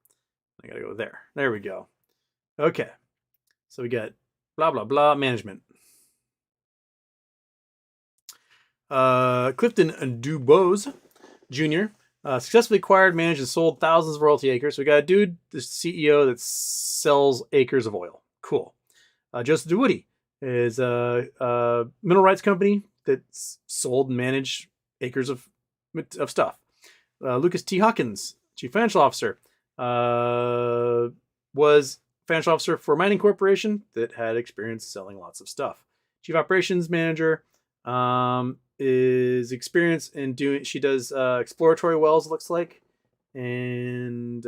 I gotta go there. There we go. Okay. So we got blah blah blah management. Clifton Dubose Jr. Successfully acquired, managed, and sold thousands of royalty acres. So we got a dude, the CEO that sells acres of oil. Cool. Joseph DeWoody is a mineral rights company that sold and managed acres of stuff. Lucas T. Hawkins, Chief Financial Officer, was financial officer for a mining corporation that had experience selling lots of stuff. Chief Operations Manager is experienced in doing. She does exploratory wells, looks like, and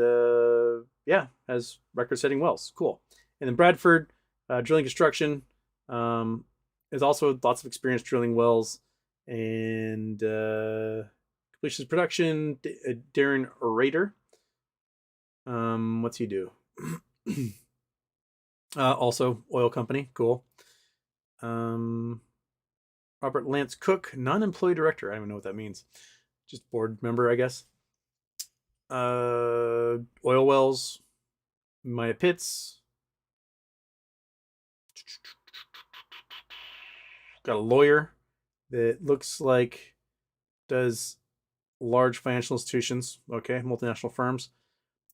yeah, has record-setting wells. Cool. And then Bradford, drilling construction, is also lots of experience drilling wells and completions production. Darren Rader. What's he do? Also oil company. Cool. Robert Lance Cook, non-employee director. I don't even know what that means. Just board member, I guess. Oil wells. Maya Pitts. Got a lawyer that looks like does large financial institutions. Okay, multinational firms.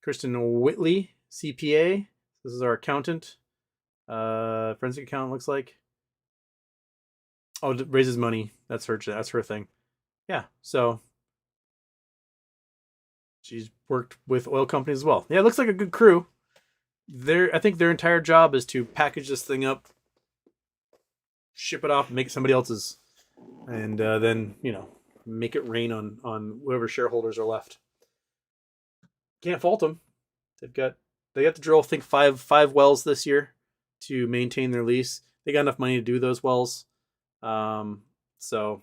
Kristen Whitley, CPA. This is our accountant. Forensic accountant looks like. Oh, raises money. That's her thing. Yeah. So she's worked with oil companies as well. Yeah, it looks like a good crew. I think their entire job is to package this thing up, ship it off, and make it somebody else's, and then make it rain on whoever shareholders are left. Can't fault them. They got to drill, I think, five wells this year to maintain their lease. They got enough money to do those wells. So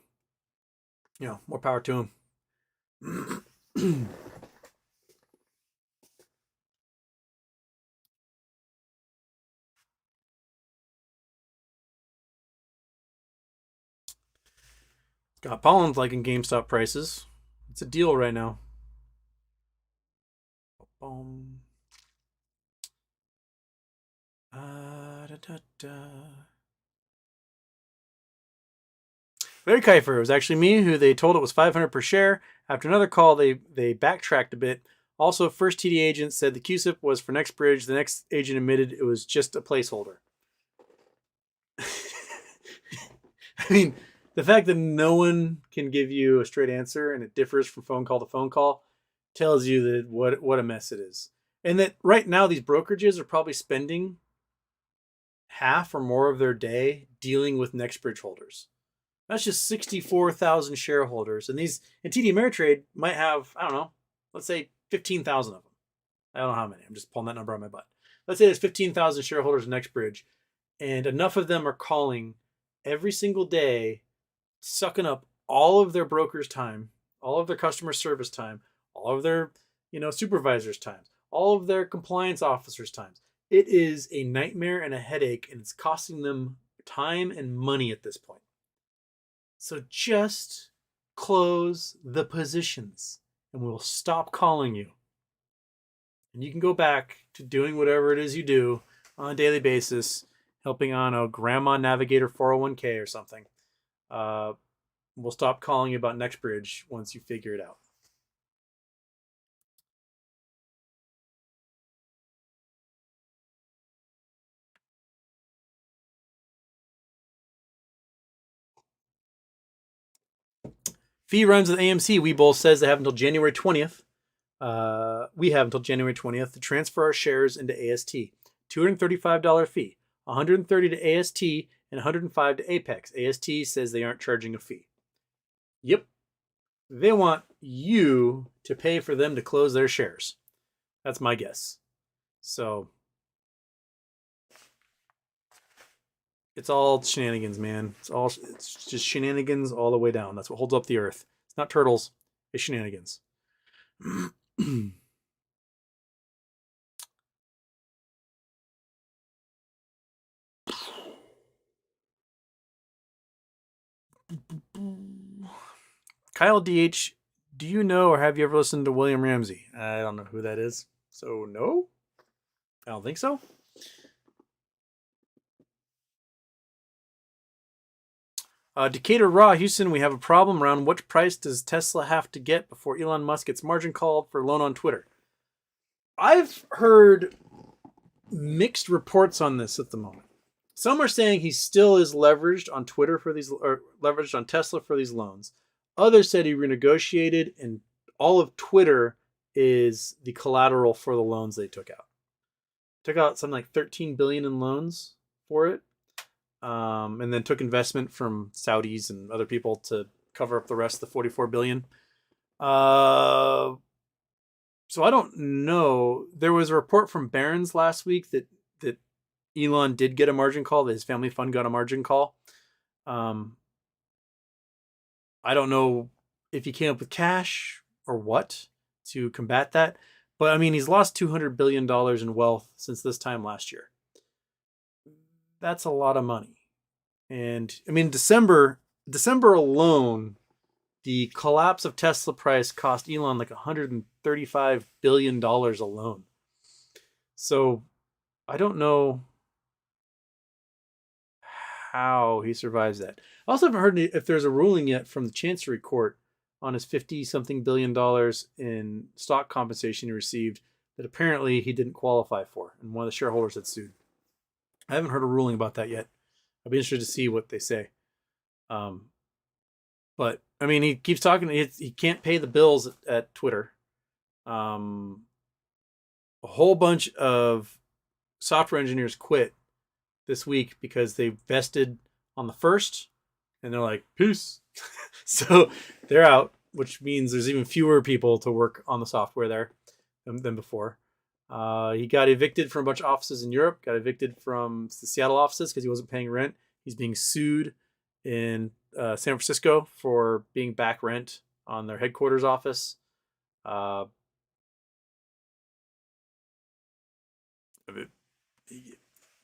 more power to them. Got Pollen's liking GameStop prices. It's a deal right now. Larry Kiefer, it was actually me who they told it was $500 per share. After another call, they backtracked a bit. Also, first TD agent said the QSIP was for NextBridge. The next agent admitted it was just a placeholder. I mean, the fact that no one can give you a straight answer and it differs from phone call to phone call tells you that what a mess it is. And that right now these brokerages are probably spending half or more of their day dealing with NextBridge holders. That's just 64,000 shareholders. And TD Ameritrade might have, I don't know, let's say 15,000 of them. I don't know how many. I'm just pulling that number on my butt. Let's say there's 15,000 shareholders in NextBridge, and enough of them are calling every single day, sucking up all of their brokers' time, all of their customer service time, all of their supervisors' time, all of their compliance officers' times. It is a nightmare and a headache, and it's costing them time and money at this point. So just close the positions and we'll stop calling you. And you can go back to doing whatever it is you do on a daily basis, helping on a grandma navigator 401k or something. We'll stop calling you about NextBridge once you figure it out. Fee runs with AMC. Webull says they have until January 20th. We have until January 20th to transfer our shares into AST. $235 fee. $130 to AST and $105 to Apex. AST says they aren't charging a fee. Yep. They want you to pay for them to close their shares. That's my guess. So it's all shenanigans, man. It's just shenanigans all the way down. That's what holds up the earth. It's not turtles. It's shenanigans. Kyle DH, do you know or have you ever listened to William Ramsey? I don't know who that is. So no, I don't think so. Decatur Raw, Houston, we have a problem around which price does Tesla have to get before Elon Musk gets margin called for loan on Twitter. I've heard mixed reports on this at the moment. Some are saying he still is leveraged on Twitter for these, or leveraged on Tesla for these loans. Others said he renegotiated and all of Twitter is the collateral for the loans they took out. Took out something like 13 billion in loans for it. And then took investment from Saudis and other people to cover up the rest of the 44 billion. So I don't know. There was a report from Barron's last week that Elon did get a margin call, that his family fund got a margin call. I don't know if he came up with cash or what to combat that. But I mean, he's lost $200 billion in wealth since this time last year. That's a lot of money. And I mean, December alone, the collapse of Tesla price cost Elon like $135 billion alone. So I don't know how he survives that. I also haven't heard if there's a ruling yet from the Chancery Court on his 50-something billion dollars in stock compensation he received that apparently he didn't qualify for, and one of the shareholders had sued. I haven't heard a ruling about that yet. I'll be interested to see what they say. But I mean, he keeps talking. He can't pay the bills at Twitter. A whole bunch of software engineers quit this week because they vested on the 1st, and they're like, peace. So they're out, which means there's even fewer people to work on the software there than before. He got evicted from a bunch of offices in Europe, got evicted from the Seattle offices because he wasn't paying rent. He's being sued in San Francisco for being back rent on their headquarters office.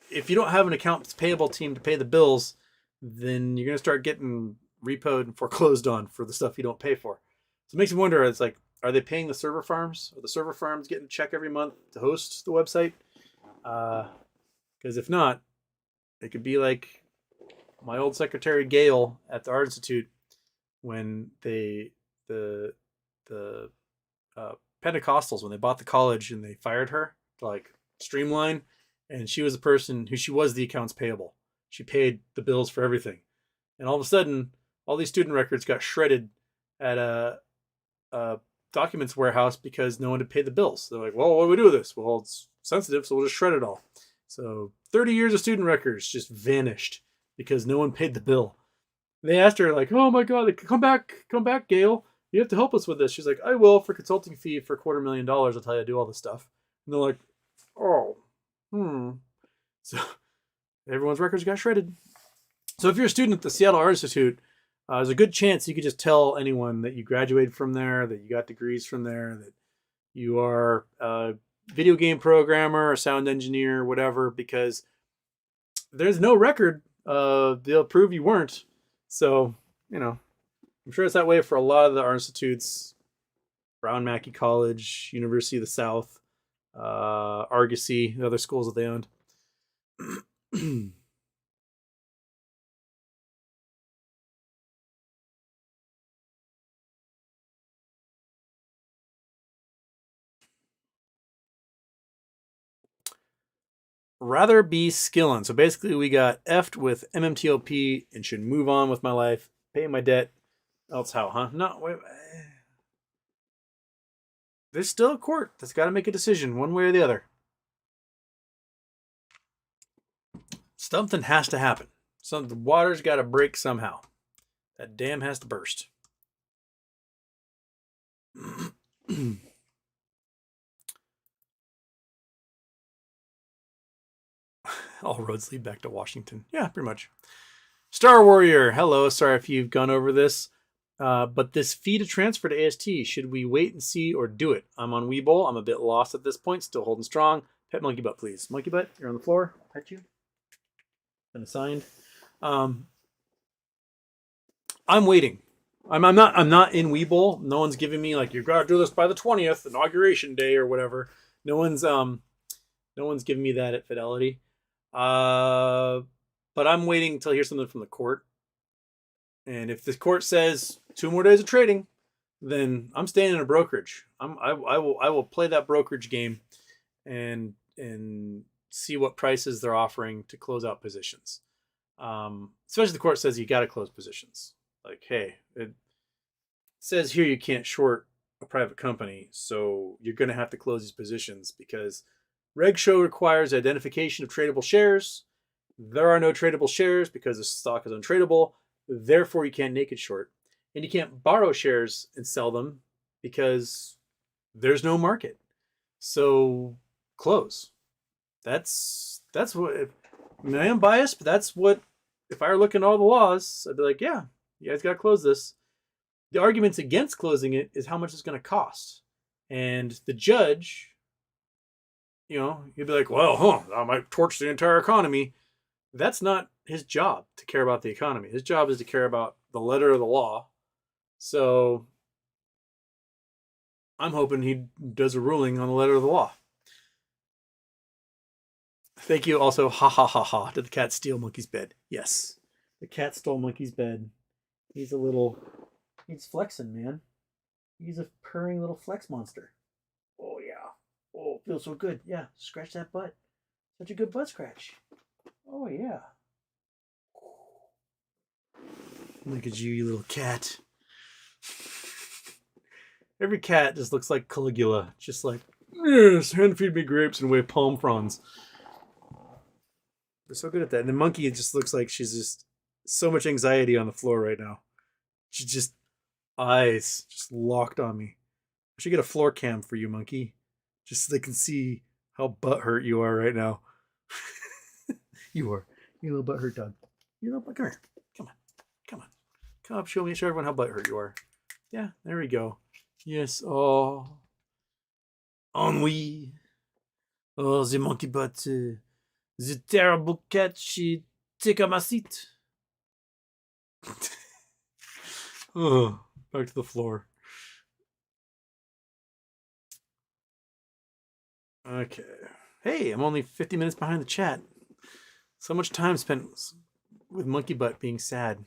If you don't have an accounts payable team to pay the bills, then you're going to start getting repoed and foreclosed on for the stuff you don't pay for. So it makes me wonder, it's like, are they paying the server farms? Are the server farms getting a check every month to host the website? Because if not, it could be like my old secretary Gail at the Art Institute when the Pentecostals, when they bought the college and they fired her to like streamline, and she was the person she was the accounts payable. She paid the bills for everything, and all of a sudden, all these student records got shredded at a documents warehouse because no one had paid the bills. They're like, well, what do we do with this? Well, it's sensitive, so we'll just shred it all. So 30 years of student records just vanished because no one paid the bill. They asked her, like, oh my God, come back, Gail. You have to help us with this. She's like, I will, for consulting fee for $250,000. I'll tell you to do all this stuff. And they're like, oh, So everyone's records got shredded. So if you're a student at the Seattle Art Institute, there's a good chance you could just tell anyone that you graduated from there, that you got degrees from there, that you are a video game programmer, a sound engineer, whatever, because there's no record. They'll prove you weren't. So, I'm sure it's that way for a lot of the art institutes, Brown Mackie College, University of the South, Argosy, the other schools that they owned. Rather be skillin'. So basically we got effed with MMTOP and should move on with my life, pay my debt. Else how, huh? No, wait. There's still a court that's got to make a decision one way or the other. Something has to happen. The water's got to break somehow. That dam has to burst. All roads lead back to Washington. Yeah, pretty much. Star Warrior, hello. Sorry if you've gone over this. But this fee to transfer to AST, should we wait and see or do it? I'm on Webull. I'm a bit lost at this point. Still holding strong. Pet Monkey Butt, please. Monkey Butt, you're on the floor. Pet you. Been assigned. I'm waiting. I'm not in Webull. No one's giving me like you got to do this by the 20th inauguration day or whatever. No one's no one's giving me that at Fidelity. Uh, but I'm waiting till I hear something from the court. And if the court says 2 more days of trading, then I'm staying in a brokerage. I will play that brokerage game and see what prices they're offering to close out positions. Especially the court says you got to close positions. Like, hey, it says here you can't short a private company, so you're going to have to close these positions because Reg Show requires identification of tradable shares. There are no tradable shares because the stock is untradeable. Therefore, you can't naked short. And you can't borrow shares and sell them because there's no market. So close. That's what. I mean, I am biased, but that's what. If I were looking at all the laws, I'd be like, yeah, you guys got to close this. The arguments against closing it is how much it's going to cost, and the judge, he'd be like, well, I might torch the entire economy. That's not his job to care about the economy. His job is to care about the letter of the law. So I'm hoping he does a ruling on the letter of the law. Thank you also, ha ha ha ha. Did the cat steal Monkey's bed? Yes. The cat stole Monkey's bed. He's flexing, man. He's a purring little flex monster. Oh, yeah. Oh, feels so good. Yeah, scratch that butt. Such a good butt scratch. Oh, yeah. Look at you, you little cat. Every cat just looks like Caligula. Just like, yes, hand feed me grapes and wave palm fronds. They're so good at that. And the monkey just looks like she's just so much anxiety on the floor right now. She just eyes just locked on me. I should get a floor cam for you, monkey. Just so they can see how butthurt you are right now. You are. You're a little butthurt dog. You're a little come here. Come on. Come on. Come up, show everyone how butthurt you are. Yeah, there we go. Yes, oh. Ennui. Oh, the monkey butt. The terrible cat, she take up my seat. Oh, back to the floor. Okay. Hey, I'm only 50 minutes behind the chat. So much time spent with Monkey Butt being sad.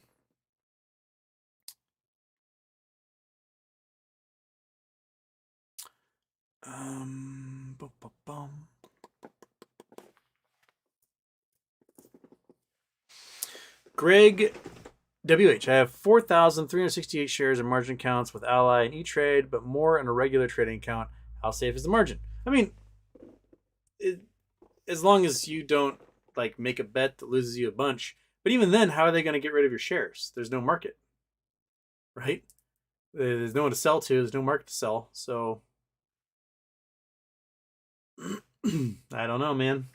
Greg WH, I have 4,368 shares in margin accounts with Ally and E-Trade, but more in a regular trading account. How safe is the margin? I mean, as long as you don't like make a bet that loses you a bunch. But even then, how are they going to get rid of your shares? There's no market, right? There's no one to sell to. There's no market to sell. So I don't know, man.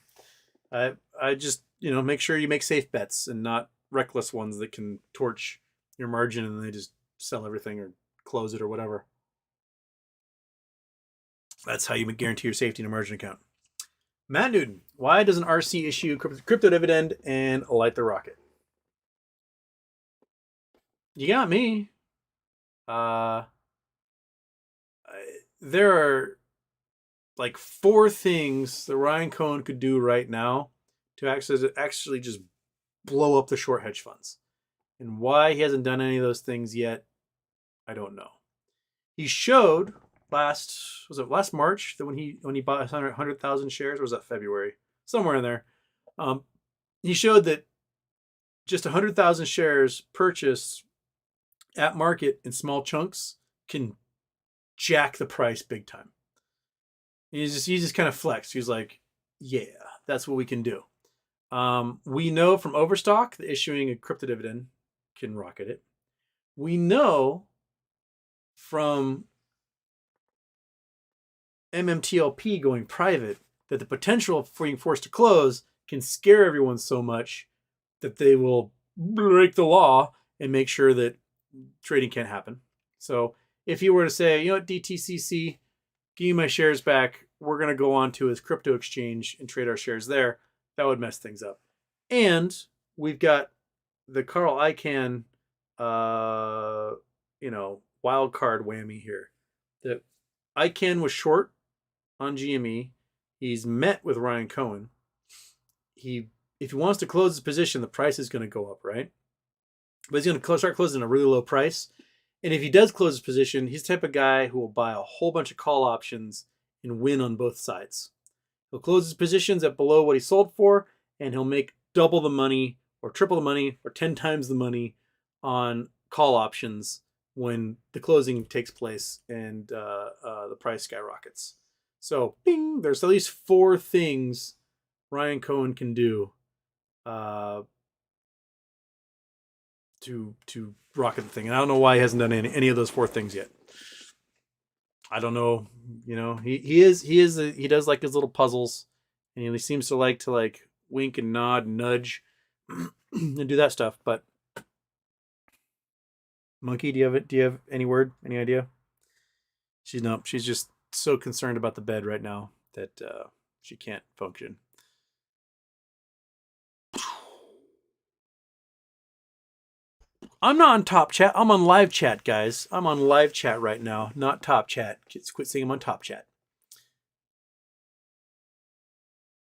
I just make sure you make safe bets and not reckless ones that can torch your margin and they just sell everything or close it or whatever. That's how you guarantee your safety in a margin account. Matt Newton, why does an RC issue crypto dividend and light the rocket? You got me. There are like 4 things that Ryan Cohen could do right now to actually just blow up the short hedge funds. And why he hasn't done any of those things yet, I don't know. He showed last March that when he bought 100,000 shares, or was that February? Somewhere in there. He showed that just 100,000 shares purchased at market in small chunks can jack the price big time. He just kind of flexed. He was like, yeah, that's what we can do. We know from Overstock that issuing a crypto dividend can rocket it. We know from MMTLP going private that the potential for being forced to close can scare everyone so much that they will break the law and make sure that trading can't happen. So if you were to say, you know what, DTCC, give me my shares back, we're going to go on to his crypto exchange and trade our shares there, that would mess things up. And we've got the Carl Icahn wild card whammy here. That ICANN was short on GME. He's met with Ryan Cohen. If he wants to close his position, the price is going to go up, right? But he's going to start closing at a really low price. And if he does close his position, he's the type of guy who will buy a whole bunch of call options and win on both sides. He'll close his positions at below what he sold for, and he'll make double the money or triple the money or 10 times the money on call options when the closing takes place and the price skyrockets. So, bing, there's at least 4 things Ryan Cohen can do to rocket the thing. And I don't know why he hasn't done any of those 4 things yet. I don't know. He does like his little puzzles, and he seems to like wink and nod and nudge and do that stuff. But Monkey, do you have any idea? She's just so concerned about the bed right now that she can't function. I'm not on top chat. I'm on live chat, guys. I'm on live chat right now, not top chat. Just quit saying I'm on top chat.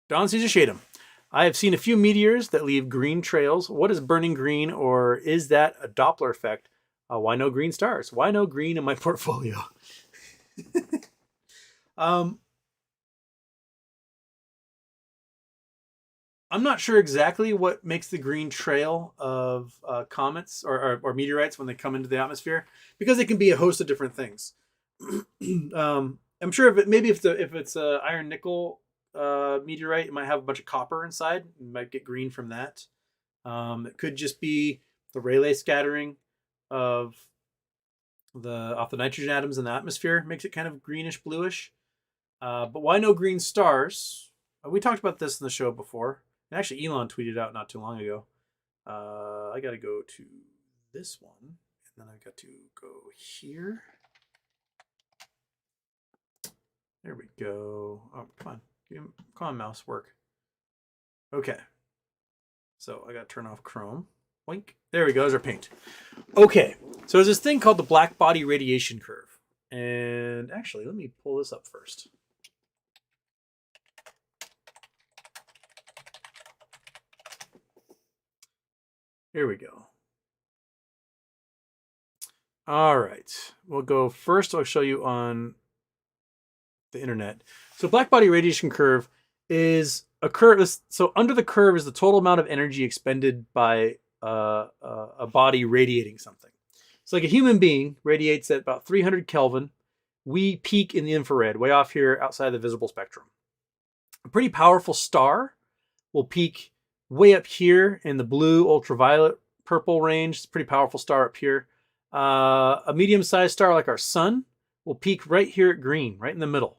Don sees a Shadem. I have seen a few meteors that leave green trails. What is burning green, or is that a Doppler effect? Why no green stars? Why no green in my portfolio? I'm not sure exactly what makes the green trail of comets or meteorites when they come into the atmosphere, because it can be a host of different things. I'm sure if it's a iron nickel meteorite, it might have a bunch of copper inside. You might get green from that. It could just be the Rayleigh scattering off the nitrogen atoms in the atmosphere makes it kind of greenish bluish. But why no green stars? We talked about this in the show before. And actually, Elon tweeted out not too long ago. I got to go to this one, and then I've got to go here. There we go. Oh, come on, mouse, work. Okay. So I got to turn off Chrome. Wink. There we go. There's our paint. Okay. So there's this thing called the black body radiation curve. And actually, let me pull this up first. Here we go. All right. We'll go first. I'll show you on the internet. So black body radiation curve is a curve. So under the curve is the total amount of energy expended by a body radiating something. So like a human being radiates at about 300 Kelvin. We peak in the infrared, way off here outside the visible spectrum. A pretty powerful star will peak way up here in the blue, ultraviolet, purple range. It's a pretty powerful star up here. A medium-sized star like our sun will peak right here at green, right in the middle.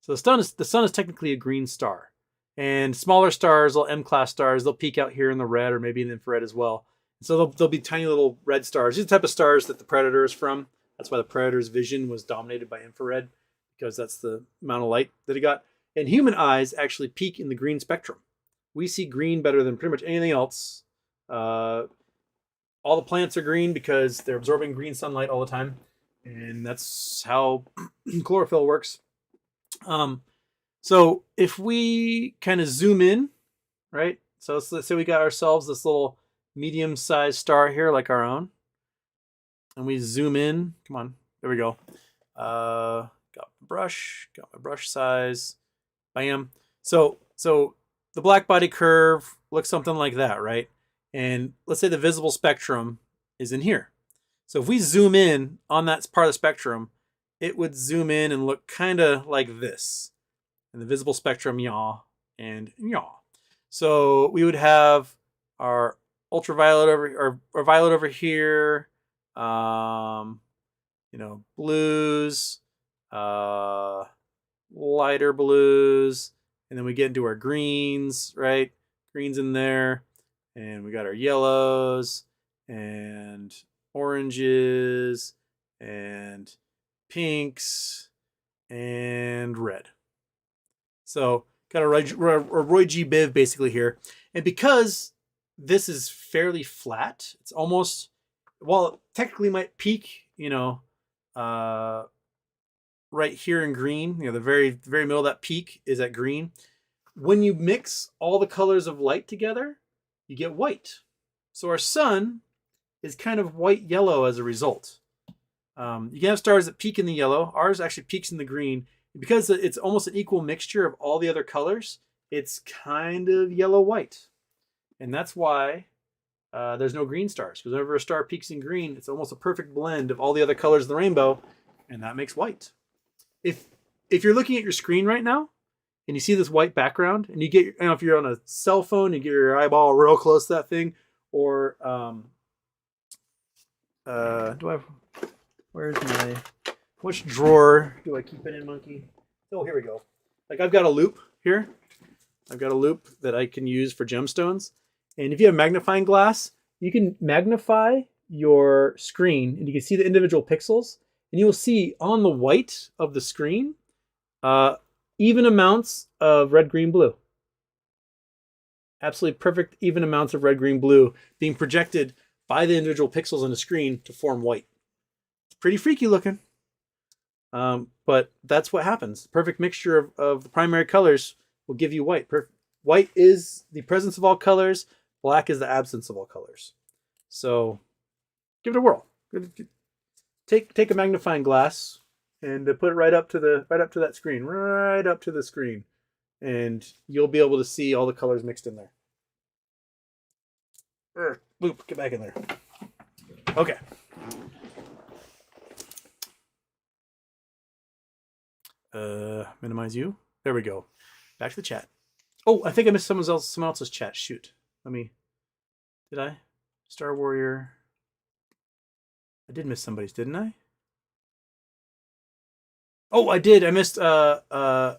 So the sun is technically a green star. And smaller stars, little M-class stars, they'll peak out here in the red or maybe in the infrared as well. So they'll be tiny little red stars. These are the type of stars that the Predator is from. That's why the Predator's vision was dominated by infrared, because that's the amount of light that it got. And human eyes actually peak in the green spectrum. We see green better than pretty much anything else. All the plants are green because they're absorbing green sunlight all the time. And that's how chlorophyll works. So if we kind of zoom in, right? So let's say we got ourselves this little medium-sized star here like our own. And we zoom in. Come on. There we go. Got my brush size. Bam. So the black body curve looks something like that, right? And let's say the visible spectrum is in here. So if we zoom in on that part of the spectrum, it would zoom in and look kind of like this. And the visible spectrum, yaw and yaw. So we would have our ultraviolet or violet over here, blues, lighter blues, and then we get into our greens, right? Greens in there, and we got our yellows and oranges and pinks and red. So got a Roy G. Biv basically here. And because this is fairly flat, it's almost, while it technically might peak you know, right here in green, the very middle of that peak is at green. When you mix all the colors of light together, you get white. So our sun is kind of white yellow as a result. You can have stars that peak in the yellow. Ours actually peaks in the green. Because it's almost an equal mixture of all the other colors, it's kind of yellow white. And that's why there's no green stars. Because whenever a star peaks in green, it's almost a perfect blend of all the other colors of the rainbow, and that makes white. If you're looking at your screen right now and you see this white background, and you get, if you're on a cell phone, you get your eyeball real close to that thing, or which drawer do I keep it in, Monkey? Oh, here we go. Like, I've got a loop here. I've got a loop that I can use for gemstones. And if you have magnifying glass, you can magnify your screen and you can see the individual pixels. And you will see on the white of the screen, even amounts of red, green, blue. Absolutely perfect even amounts of red, green, blue being projected by the individual pixels on the screen to form white. It's pretty freaky looking. But that's what happens. Perfect mixture of the primary colors will give you white. White is the presence of all colors. Black is the absence of all colors. So give it a whirl. Take a magnifying glass and put it right up to that screen, right up to the screen, and you'll be able to see all the colors mixed in there. Loop, get back in there. Okay. Minimize you. There we go. Back to the chat. Oh, I think I missed someone else's chat. Shoot. Did I? Star Warrior. I did miss somebody's, didn't I? Oh, I did. I missed JR's.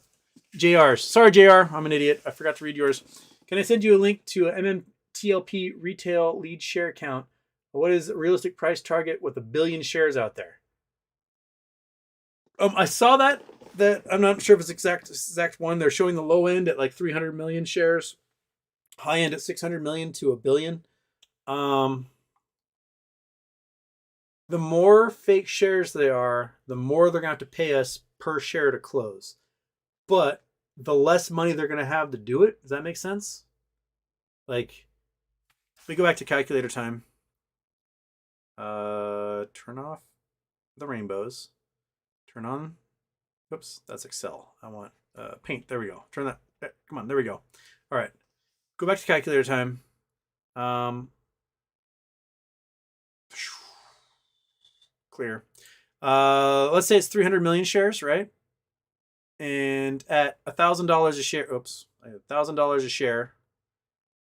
Sorry, JR. I'm an idiot. I forgot to read yours. Can I send you a link to a MMTLP retail lead share count? What is a realistic price target with 1 billion shares out there? I saw that I'm not sure if it's exact one. They're showing the low end at like 300 million shares, high end at 600 million to 1 billion. The more fake shares they are, the more they're going to have to pay us per share to close. But the less money they're going to have to do it. Does that make sense? Like, if we go back to calculator time, turn off the rainbows, turn on, oops, that's Excel. I want paint. There we go. Turn that, come on, there we go. All right, go back to calculator time. Clear. Let's say it's 300 million shares, right? And at $1,000 a share, oops, $1,000 a share,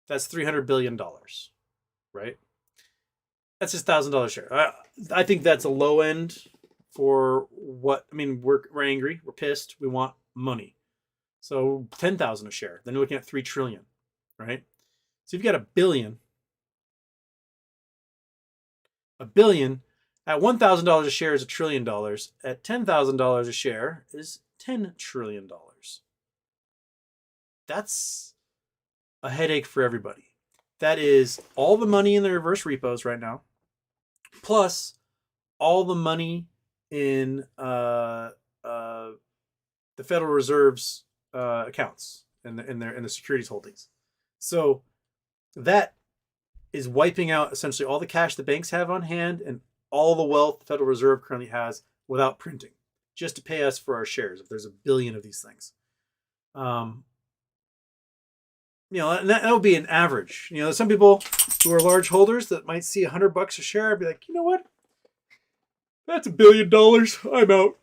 that's $300 billion, right? That's just $1,000 a share. I think that's a low end for what, we're angry, we're pissed, we want money. So 10,000 a share, then you're looking at 3 trillion, right? So you've got $1 billion. $1 billion at $1,000 a share is $1 trillion. At $10,000 a share is $10 trillion. That's a headache for everybody. That is all the money in the reverse repos right now, plus all the money in the Federal Reserve's accounts and in the securities holdings. So that is wiping out essentially all the cash the banks have on hand and all the wealth the Federal Reserve currently has without printing, just to pay us for our shares. If there's 1 billion of these things, and that would be an average. There's some people who are large holders that might see $100 a share and be like, you know what? That's $1 billion. I'm out.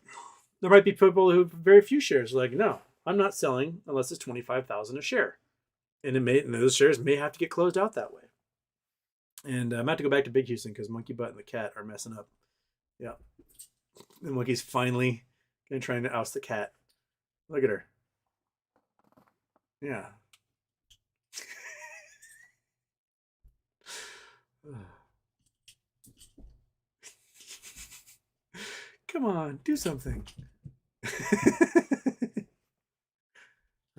There might be people who have very few shares. Like, no, I'm not selling unless it's 25,000 a share, and those shares may have to get closed out that way. And I'm about to go back to Big Houston because Monkey Butt and the cat are messing up. Yeah, the monkey's finally trying to oust the cat. Look at her. Yeah. Come on, do something.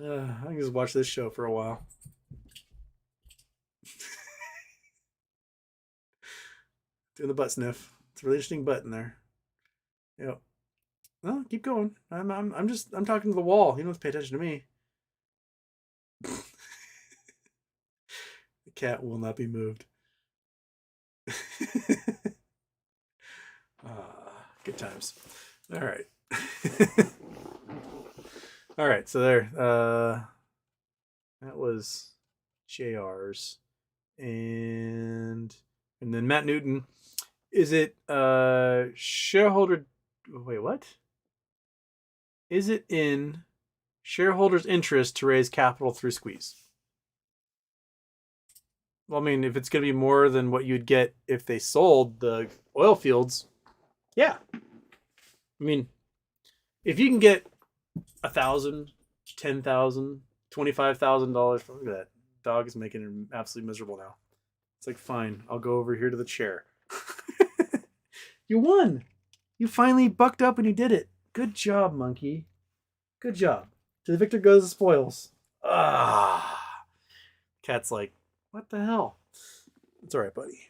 I can just watch this show for a while. Doing the butt sniff. It's a really interesting butt in there. Yeah. Well, keep going. I'm talking to the wall. You don't have to pay attention to me. The cat will not be moved. Good times. All right. All right. So there. That was JR's, and then Matt Newton. Is it shareholder? Wait, what? Is it in shareholders' interest to raise capital through squeeze? Well, I mean, if it's going to be more than what you'd get if they sold the oil fields, yeah. I mean, if you can get $1,000, $10,000, $25,000, look at that dog is making him absolutely miserable now. It's like, fine, I'll go over here to the chair. You won. You finally bucked up and you did it. Good job, monkey. Good job. To the victor goes the spoils. Ah. Cat's like, what the hell? It's all right, buddy.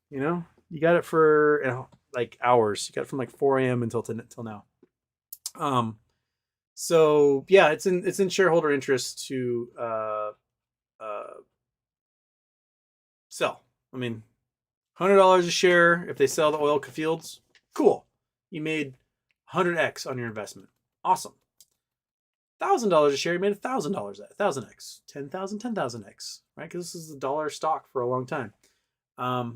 You know, you got it for like hours. You got it from like 4 a.m. until now. So yeah, it's in shareholder interest to sell. I mean, $100 a share if they sell the oil fields. Cool. You made 100x on your investment. Awesome. $1,000 a share, you made $1,000 at 1,000x, 10,000, 10,000x, right? Because this is a dollar stock for a long time. No,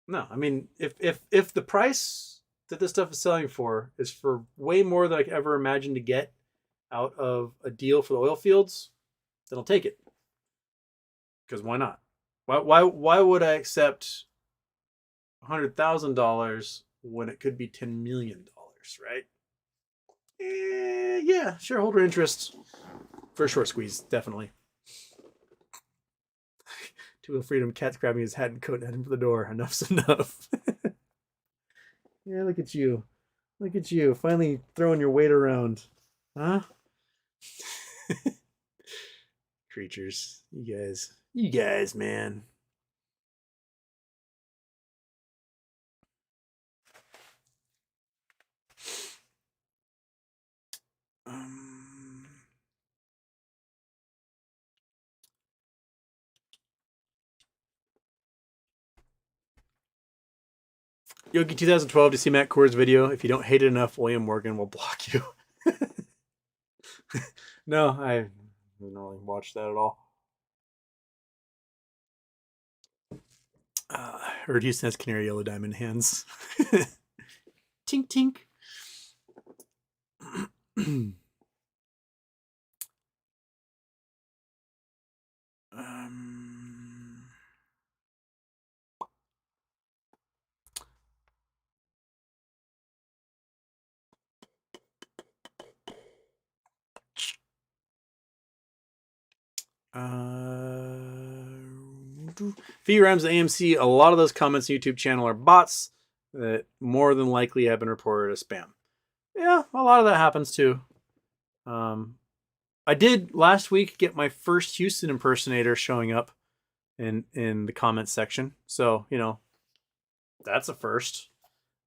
I mean, if the price that this stuff is selling for is for way more than I could ever imagine to get out of a deal for the oil fields, then I'll take it. Because why not? Why would I accept $100,000 when it could be $10 million, right? Yeah, shareholder interest for a short squeeze, definitely. To freedom, cat's grabbing his hat and coat and heading for the door. Enough's enough. Yeah, look at you. Look at you. Finally throwing your weight around. Huh? Creatures. You guys. You guys, man. Yogi 2012 to see Matt Core's video. If you don't hate it enough, William Morgan will block you. No, I haven't really watched that at all. Heard Houston has canary yellow diamond hands. Tink tink. VRAMs and AMC, a lot of those comments on YouTube channel are bots that more than likely have been reported as spam. Yeah, a lot of that happens too. I did last week get my first Houston impersonator showing up in the comments section. So, you know, that's a first.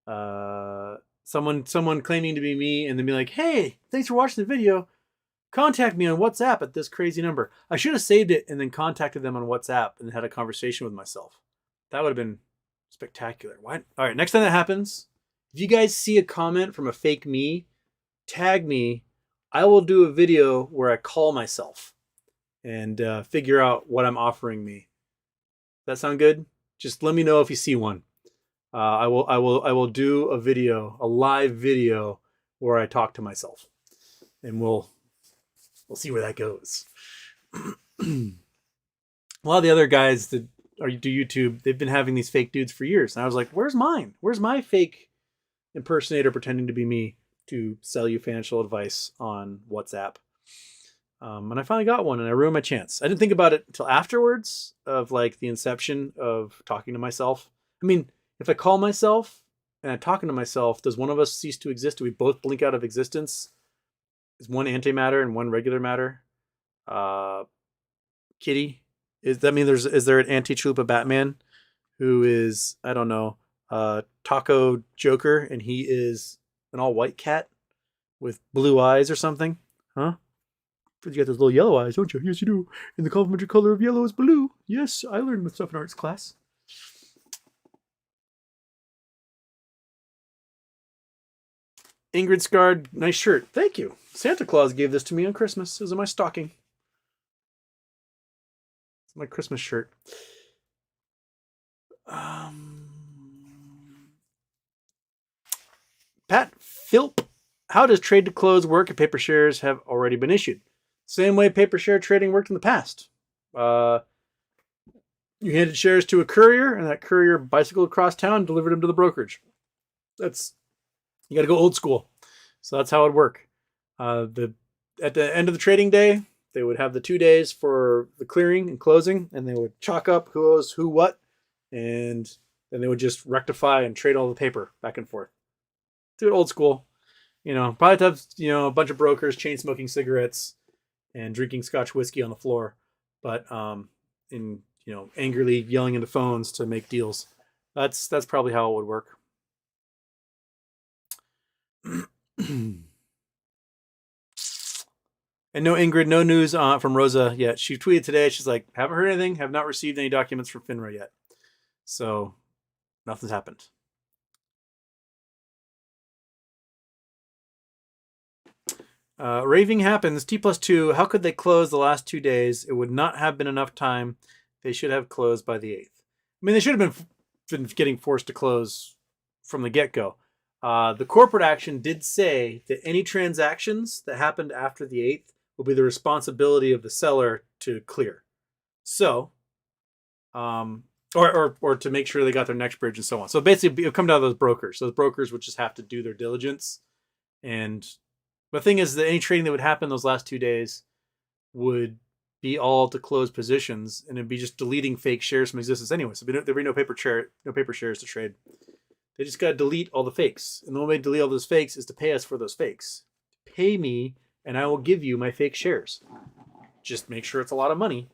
Someone claiming to be me and then be like, hey, thanks for watching the video. Contact me on WhatsApp at this crazy number. I should have saved it and then contacted them on WhatsApp and had a conversation with myself. That would have been spectacular. What? All right, next time that happens, if you guys see a comment from a fake me, tag me. I will do a video where I call myself and figure out what I'm offering me. That sound good? Just let me know if you see one. I will do a video, a live video where I talk to myself, and we'll see where that goes. A lot of the other guys that do YouTube, they've been having these fake dudes for years. And I was like, where's mine? Where's my fake impersonator pretending to be me to sell you financial advice on WhatsApp? And I finally got one and I ruined my chance. I didn't think about it until afterwards of like the inception of talking to myself. I mean, if I call myself and I'm talking to myself, does one of us cease to exist? Do we both blink out of existence? Is one antimatter and one regular matter? Kitty, is there an anti-chalupa Batman who is, I don't know, Taco Joker, and he is an all white cat with blue eyes or something? Huh? You got those little yellow eyes, don't you? Yes, you do. And the complementary color of yellow is blue. Yes, I learned with stuff in arts class. Ingrid Scarred, nice shirt. Thank you. Santa Claus gave this to me on Christmas. It was in my stocking. It's my Christmas shirt. Pat Philp, how does trade to close work if paper shares have already been issued? Same way paper share trading worked in the past. You handed shares to a courier, and that courier bicycled across town and delivered them to the brokerage. You got to go old school. So that's how it would work. At the end of the trading day, they would have the 2 days for the clearing and closing, and they would chalk up who owes who what, and then they would just rectify and trade all the paper back and forth. Do it old school. Probably have a bunch of brokers chain smoking cigarettes and drinking Scotch whiskey on the floor, but angrily yelling into phones to make deals. That's probably how it would work. And no, Ingrid, no news from Roza yet. She tweeted today. She's like, haven't heard anything. Have not received any documents from FINRA yet. So nothing's happened. Raving happens. T+2. How could they close the last 2 days? It would not have been enough time. They should have closed by the 8th. I mean, they should have been getting forced to close from the get-go. The corporate action did say that any transactions that happened after the 8th will be the responsibility of the seller to clear. So, or to make sure they got their NextBridge and so on. So basically, it would come down to those brokers. Those brokers would just have to do their diligence. And the thing is that any trading that would happen those last 2 days would be all to close positions, and it'd be just deleting fake shares from existence anyway. So there'd be no paper shares to trade. They just got to delete all the fakes. And the only way to delete all those fakes is to pay us for those fakes. Pay me, and I will give you my fake shares. Just make sure it's a lot of money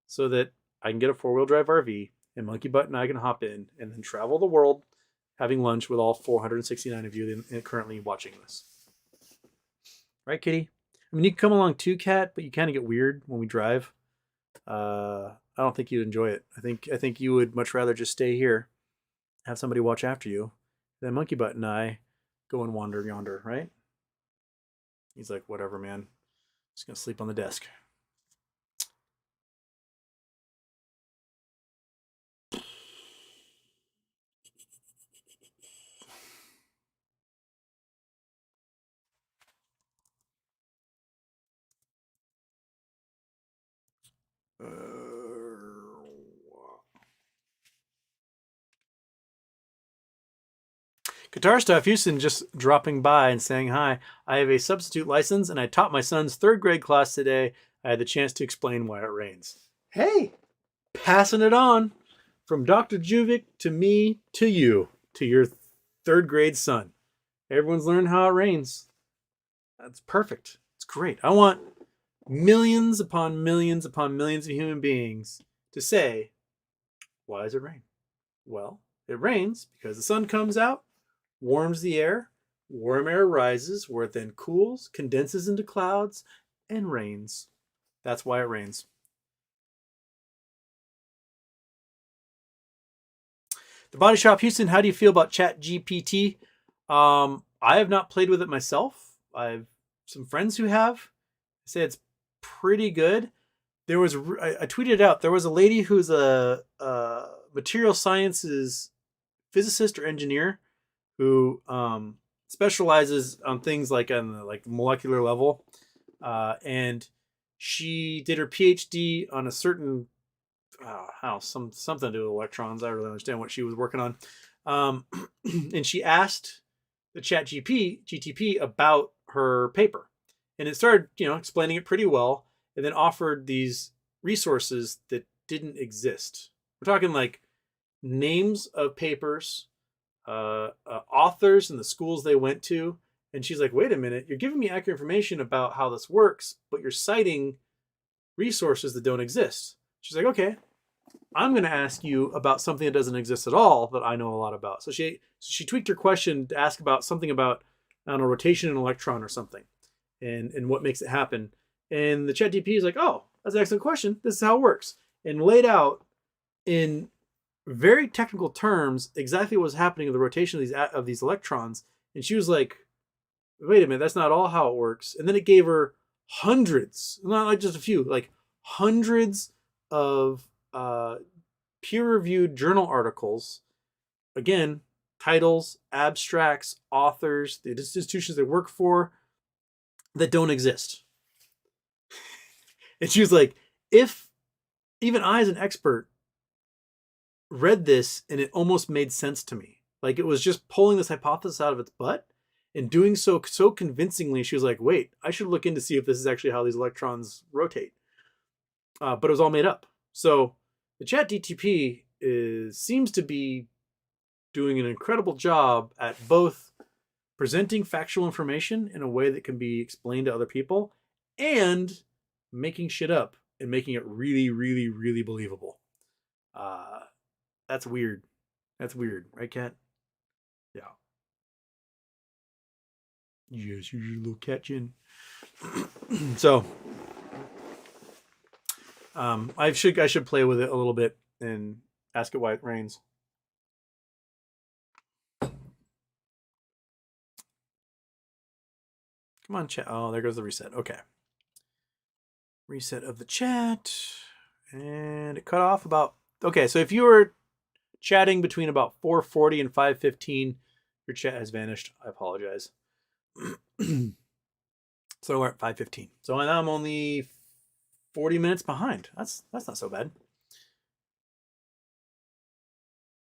so that I can get a 4-wheel drive RV, and Monkey Butt and I can hop in and then travel the world having lunch with all 469 of you currently watching this. Right, Kitty? I mean, you can come along too, Cat, but you kind of get weird when we drive. I don't think you'd enjoy it. I think you would much rather just stay here, have somebody watch after you, then Monkey Butt and I go and wander yonder, right? He's like, whatever, man. Just gonna sleep on the desk. Guitar Stuff Houston just dropping by and saying hi. I have a substitute license and I taught my son's 3rd grade class today. I had the chance to explain why it rains. Hey, passing it on from Dr. Juvik to me to you, to your 3rd grade son. Everyone's learned how it rains. That's perfect. It's great. I want millions upon millions upon millions of human beings to say, why does it rain? Well, it rains because the sun comes out, warms the air, warm air rises, where it then cools, condenses into clouds, and rains. That's why it rains. The Body Shop Houston, how do you feel about ChatGPT? I have not played with it myself. I have some friends who have. I say it's pretty good. I tweeted it out. There was a lady who's a material sciences physicist or engineer who specializes on things like on the molecular level, and she did her PhD on a certain something to do with electrons. I don't really understand what she was working on, and she asked the GTP about her paper, and it started explaining it pretty well, and then offered these resources that didn't exist. We're talking like names of papers, authors and the schools they went to. And she's like, wait a minute, you're giving me accurate information about how this works, but you're citing resources that don't exist. She's like, okay, I'm going to ask you about something that doesn't exist at all that I know a lot about. So she tweaked her question to ask about something about I don't know, rotation in an electron or something, and what makes it happen. And the ChatGPT is like, oh, that's an excellent question. This is how it works, and laid out in very technical terms exactly what was happening with the rotation of these electrons. And she was like, wait a minute, that's not all how it works. And then it gave her hundreds, not like just a few, like hundreds of peer-reviewed journal articles. Again, titles, abstracts, authors, the institutions they work for that don't exist. And she was like, if even I as an expert read this and it almost made sense to me. Like it was just pulling this hypothesis out of its butt and doing so convincingly. She was like, wait, I should look in to see if this is actually how these electrons rotate. But it was all made up. So the ChatGPT seems to be doing an incredible job at both presenting factual information in a way that can be explained to other people and making shit up and making it really, really, really believable. That's weird. That's weird, right, Kat? Yeah. Yes, you're a little catching. So, I should play with it a little bit and ask it why it rains. Come on, chat. Oh, there goes the reset. Okay. Reset of the chat. And it cut off about... Okay, so if you were chatting between about 4:40 and 5:15, your chat has vanished. I apologize. So we're at 5:15. So now I'm only 40 minutes behind. That's not so bad.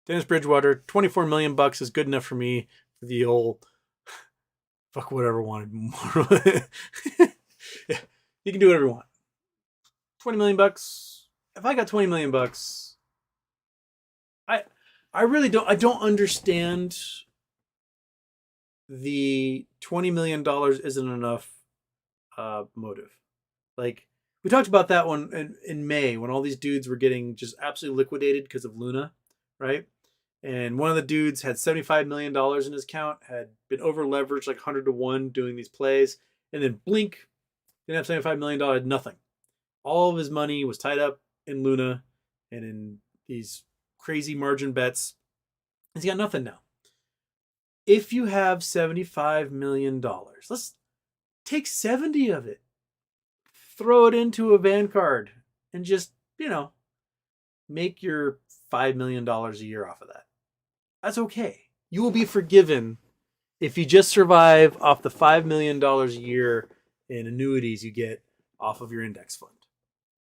Dennis Bridgewater, $24 million is good enough for me for the old fuck whatever wanted more. Yeah, you can do whatever you want. $20 million. If I got $20 million, I really don't. I don't understand the $20 million isn't enough motive. Like we talked about that one in May when all these dudes were getting just absolutely liquidated because of Luna, right? And one of the dudes had $75 million in his account, had been over leveraged like 100 to 1 doing these plays, and then blink, didn't have $75 million, had nothing. All of his money was tied up in Luna and in these crazy margin bets. He's got nothing now. If you have $75 million, let's take 70 of it, throw it into a Vanguard, and just, make your $5 million a year off of that. That's okay. You will be forgiven if you just survive off the $5 million a year in annuities you get off of your index fund.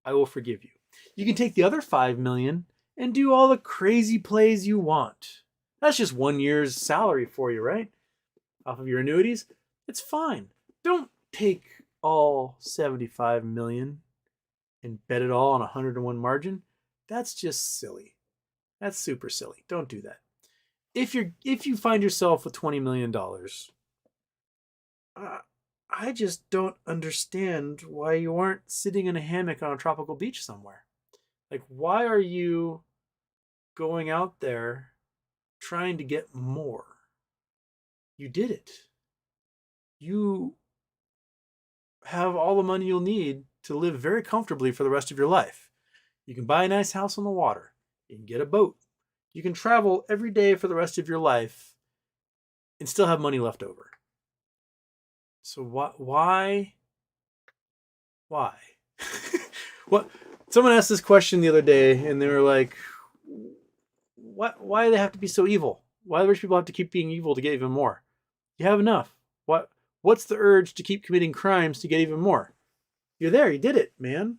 I will forgive you. You can take the other $5 million and do all the crazy plays you want. That's just 1 year's salary for you, right? Off of your annuities. It's fine. Don't take all 75 million and bet it all on a 100 to 1 margin. That's just silly. That's super silly. Don't do that. If you find yourself with $20 million, I just don't understand why you aren't sitting in a hammock on a tropical beach somewhere. Like, why are you going out there trying to get more? You did it. You have all the money you'll need to live very comfortably for the rest of your life. You can buy a nice house on the water. You can get a boat. You can travel every day for the rest of your life and still have money left over. So why? What? Someone asked this question the other day and they were like, why do they have to be so evil? Why do rich people have to keep being evil to get even more? You have enough. What's the urge to keep committing crimes to get even more? You're there. You did it, man.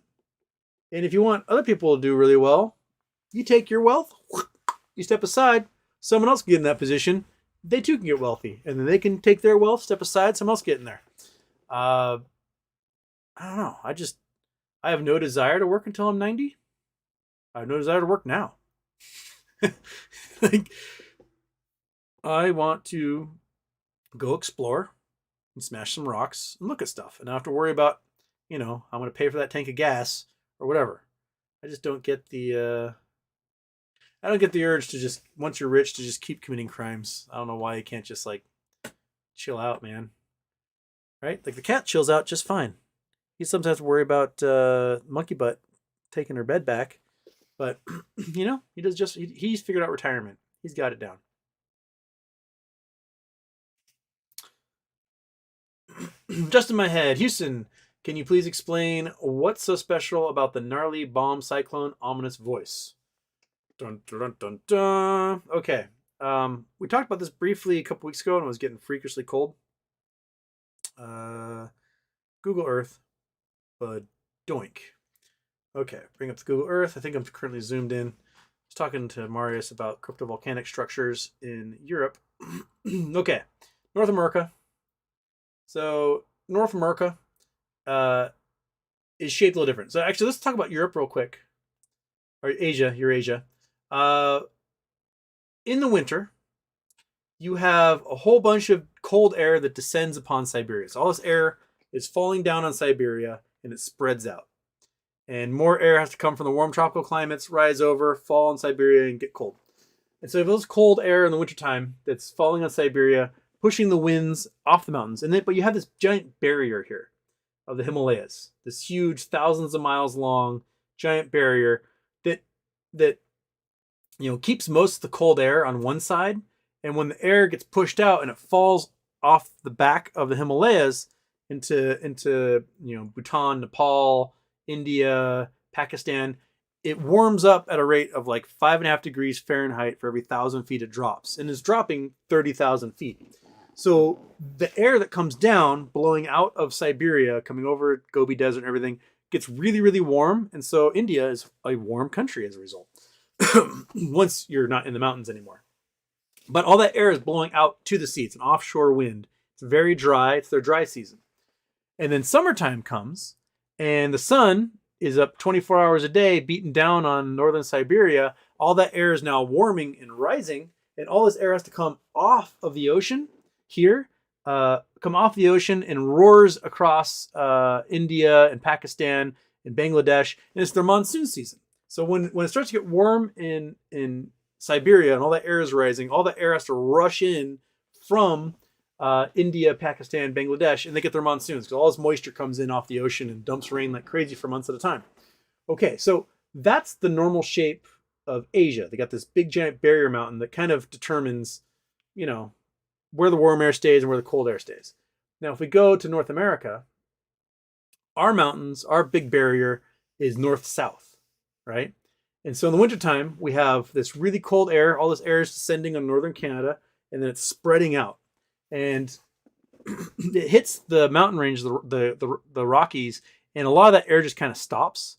And if you want other people to do really well, you take your wealth, you step aside, someone else can get in that position. They too can get wealthy. And then they can take their wealth, step aside, someone else get in there. I don't know. I have no desire to work until I'm 90. I have no desire to work now. Like, I want to go explore and smash some rocks and look at stuff and not have to worry about, I'm going to pay for that tank of gas or whatever. I just don't get the urge to just, once you're rich, to just keep committing crimes. I don't know why you can't just chill out, man. Right? Like the cat chills out just fine. He sometimes has to worry about monkey butt taking her bed back, but he does just he's figured out retirement. He's got it down. Just in my head, Houston, can you please explain what's so special about the gnarly bomb cyclone ominous voice? Dun, dun, dun, dun, dun. Okay. We talked about this briefly a couple weeks ago and it was getting freakishly cold. Google Earth, but doink. Okay, bring up the Google Earth. I think I'm currently zoomed in. I was talking to Marius about cryptovolcanic structures in Europe. Okay, North America. So North America is shaped a little different. So actually, let's talk about Europe real quick. Or Asia, Eurasia. In the winter, you have a whole bunch of cold air that descends upon Siberia. So all this air is falling down on Siberia and it spreads out. And more air has to come from the warm tropical climates, rise over, fall in Siberia, and get cold. And so you have this cold air in the wintertime that's falling on Siberia, pushing the winds off the mountains. But you have this giant barrier here of the Himalayas, this huge, thousands of miles long, giant barrier that keeps most of the cold air on one side. And when the air gets pushed out and it falls off the back of the Himalayas into Bhutan, Nepal, India, Pakistan, it warms up at a rate of like 5.5 degrees Fahrenheit for every 1,000 feet it drops, and is dropping 30,000 feet. So the air that comes down, blowing out of Siberia, coming over Gobi Desert and everything, gets really, really warm. And so India is a warm country as a result, once you're not in the mountains anymore. But all that air is blowing out to the sea. It's an offshore wind. It's very dry. It's their dry season. And then summertime comes, and the sun is up 24 hours a day, beating down on northern Siberia. All that air is now warming and rising, and all this air has to come off of the ocean here, come off the ocean and roars across India and Pakistan and Bangladesh, and it's their monsoon season. So when it starts to get warm in Siberia and all that air is rising, all that air has to rush in from India, Pakistan, Bangladesh, and they get their monsoons because all this moisture comes in off the ocean and dumps rain like crazy for months at a time. Okay, so that's the normal shape of Asia. They got this big giant barrier mountain that kind of determines, where the warm air stays and where the cold air stays. Now, if we go to North America, our mountains, our big barrier is north-south, right? And so in the wintertime, we have this really cold air. All this air is descending on northern Canada, and then it's spreading out. And it hits the mountain range, the Rockies, and a lot of that air just kind of stops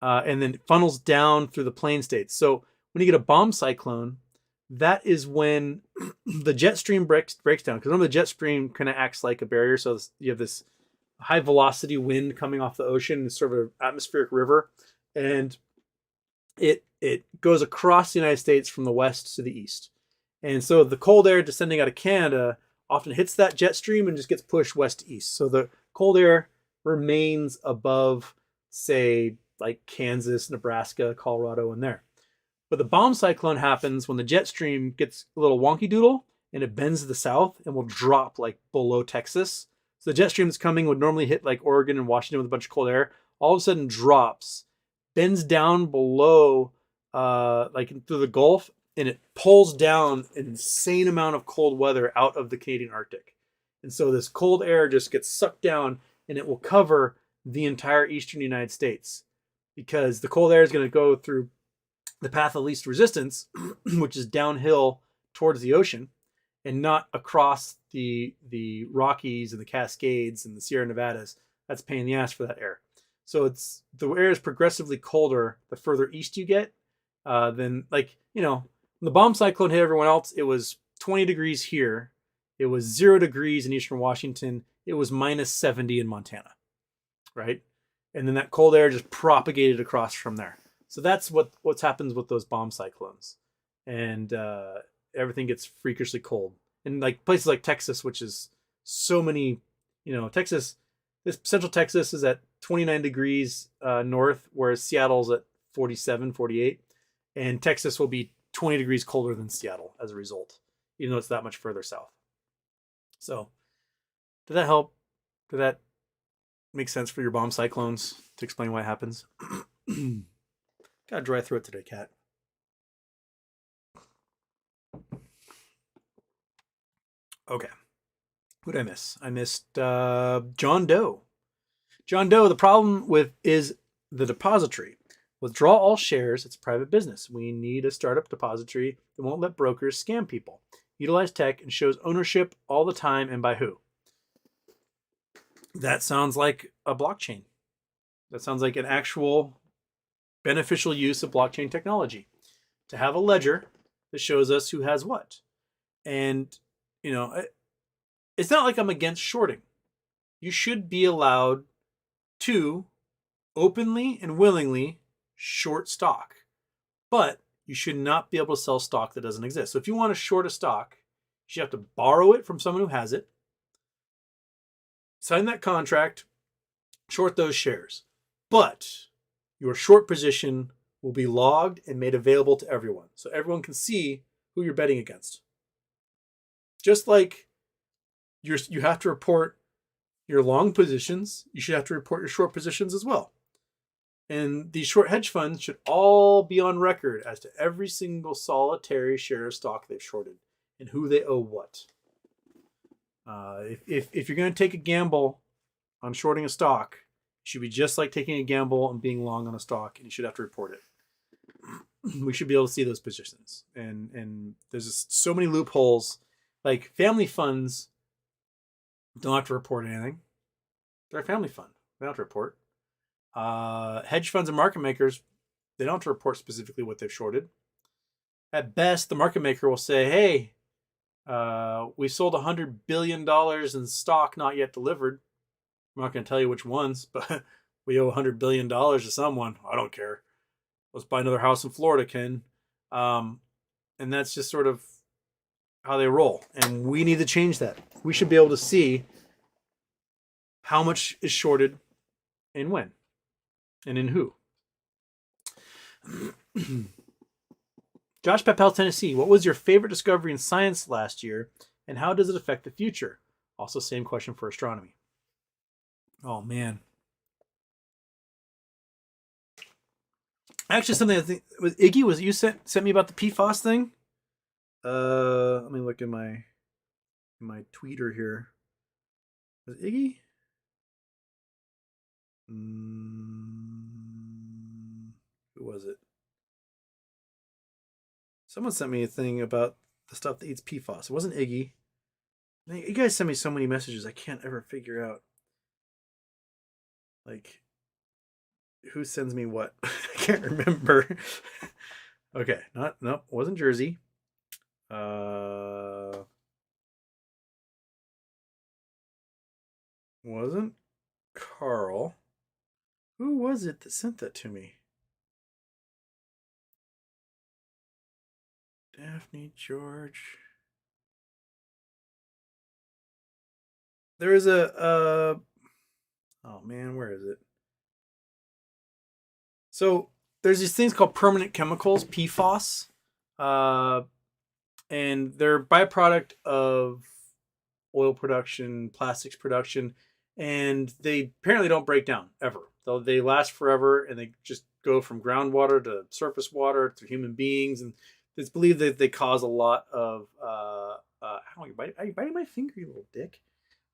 and then funnels down through the plain states. So when you get a bomb cyclone, that is when the jet stream breaks down. Because remember, the jet stream kind of acts like a barrier. So you have this high velocity wind coming off the ocean, it's sort of an atmospheric river, and it goes across the United States from the west to the east. And so the cold air descending out of Canada often hits that jet stream and just gets pushed west to east. So the cold air remains above, say, like Kansas, Nebraska, Colorado, and there. But the bomb cyclone happens when the jet stream gets a little wonky doodle and it bends to the south and will drop like below Texas. So the jet stream that's coming would normally hit like Oregon and Washington with a bunch of cold air. All of a sudden drops, bends down below, like through the Gulf, and it pulls down an insane amount of cold weather out of the Canadian Arctic. And so this cold air just gets sucked down and it will cover the entire eastern United States because the cold air is going to go through the path of least resistance, which is downhill towards the ocean and not across the Rockies and the Cascades and the Sierra Nevadas. That's a pain in the ass for that air. So the air is progressively colder the further east you get. Then when the bomb cyclone hit everyone else, it was 20 degrees here. It was 0 degrees in eastern Washington. It was minus 70 in Montana, right? And then that cold air just propagated across from there. So that's what happens with those bomb cyclones. And everything gets freakishly cold. And like places like Texas, which is so many, Texas, this central Texas is at 29 degrees north, whereas Seattle's at 47, 48. And Texas will be 20 degrees colder than Seattle as a result, even though it's that much further south. So did that help? Did that make sense for your bomb cyclones to explain why it happens? Got a dry throat today, Cat. Okay. Who did I miss? I missed John Doe. John Doe, the problem with is the depository. Withdraw all shares. It's a private business. We need a startup depository that won't let brokers scam people. Utilize tech and shows ownership all the time and by who. That sounds like a blockchain. That sounds like an actual beneficial use of blockchain technology. To have a ledger that shows us who has what. And, you know, it's not like I'm against shorting. You should be allowed to openly and willingly short stock. But you should not be able to sell stock that doesn't exist. So if you want to short a stock, you have to borrow it from someone who has it, sign that contract, short those shares. But your short position will be logged and made available to everyone. So everyone can see who you're betting against. Just like you have to report your long positions, you should have to report your short positions as well. And these short hedge funds should all be on record as to every single solitary share of stock they've shorted and who they owe what. If you're going to take a gamble on shorting a stock, it should be just like taking a gamble on being long on a stock, and you should have to report it. We should be able to see those positions. And there's just so many loopholes. Like family funds don't have to report anything. They're a family fund. They don't have to report. Hedge funds and market makers, they don't have to report specifically what they've shorted. At best, the market maker will say, hey, we sold $100 billion in stock not yet delivered. I'm not going to tell you which ones, but we owe $100 billion to someone. I don't care. Let's buy another house in Florida, Ken. And that's just sort of how they roll. And we need to change that. We should be able to see how much is shorted and when and in who. Josh Papel, Tennessee. What was your favorite discovery in science last year, and how does it affect the future? Also, same question for astronomy. Oh, man. Actually, something I think was Iggy. Was it you sent me about the PFAS thing? Let me look in my tweeter here. Was it Iggy? Who was it? Someone sent me a thing about the stuff that eats PFAS. It wasn't Iggy. You guys send me so many messages I can't ever figure out. Like, who sends me what? I can't remember. Okay, wasn't Jersey. Wasn't Carl. Who was it that sent that to me? Daphne, George. There is a oh man, where is it? So there's these things called permanent chemicals, PFAS, and they're a byproduct of oil production, plastics production, and they apparently don't break down ever. They last forever, and they just go from groundwater to surface water to human beings, and it's believed that they cause a lot of how are you biting my finger, you little dick?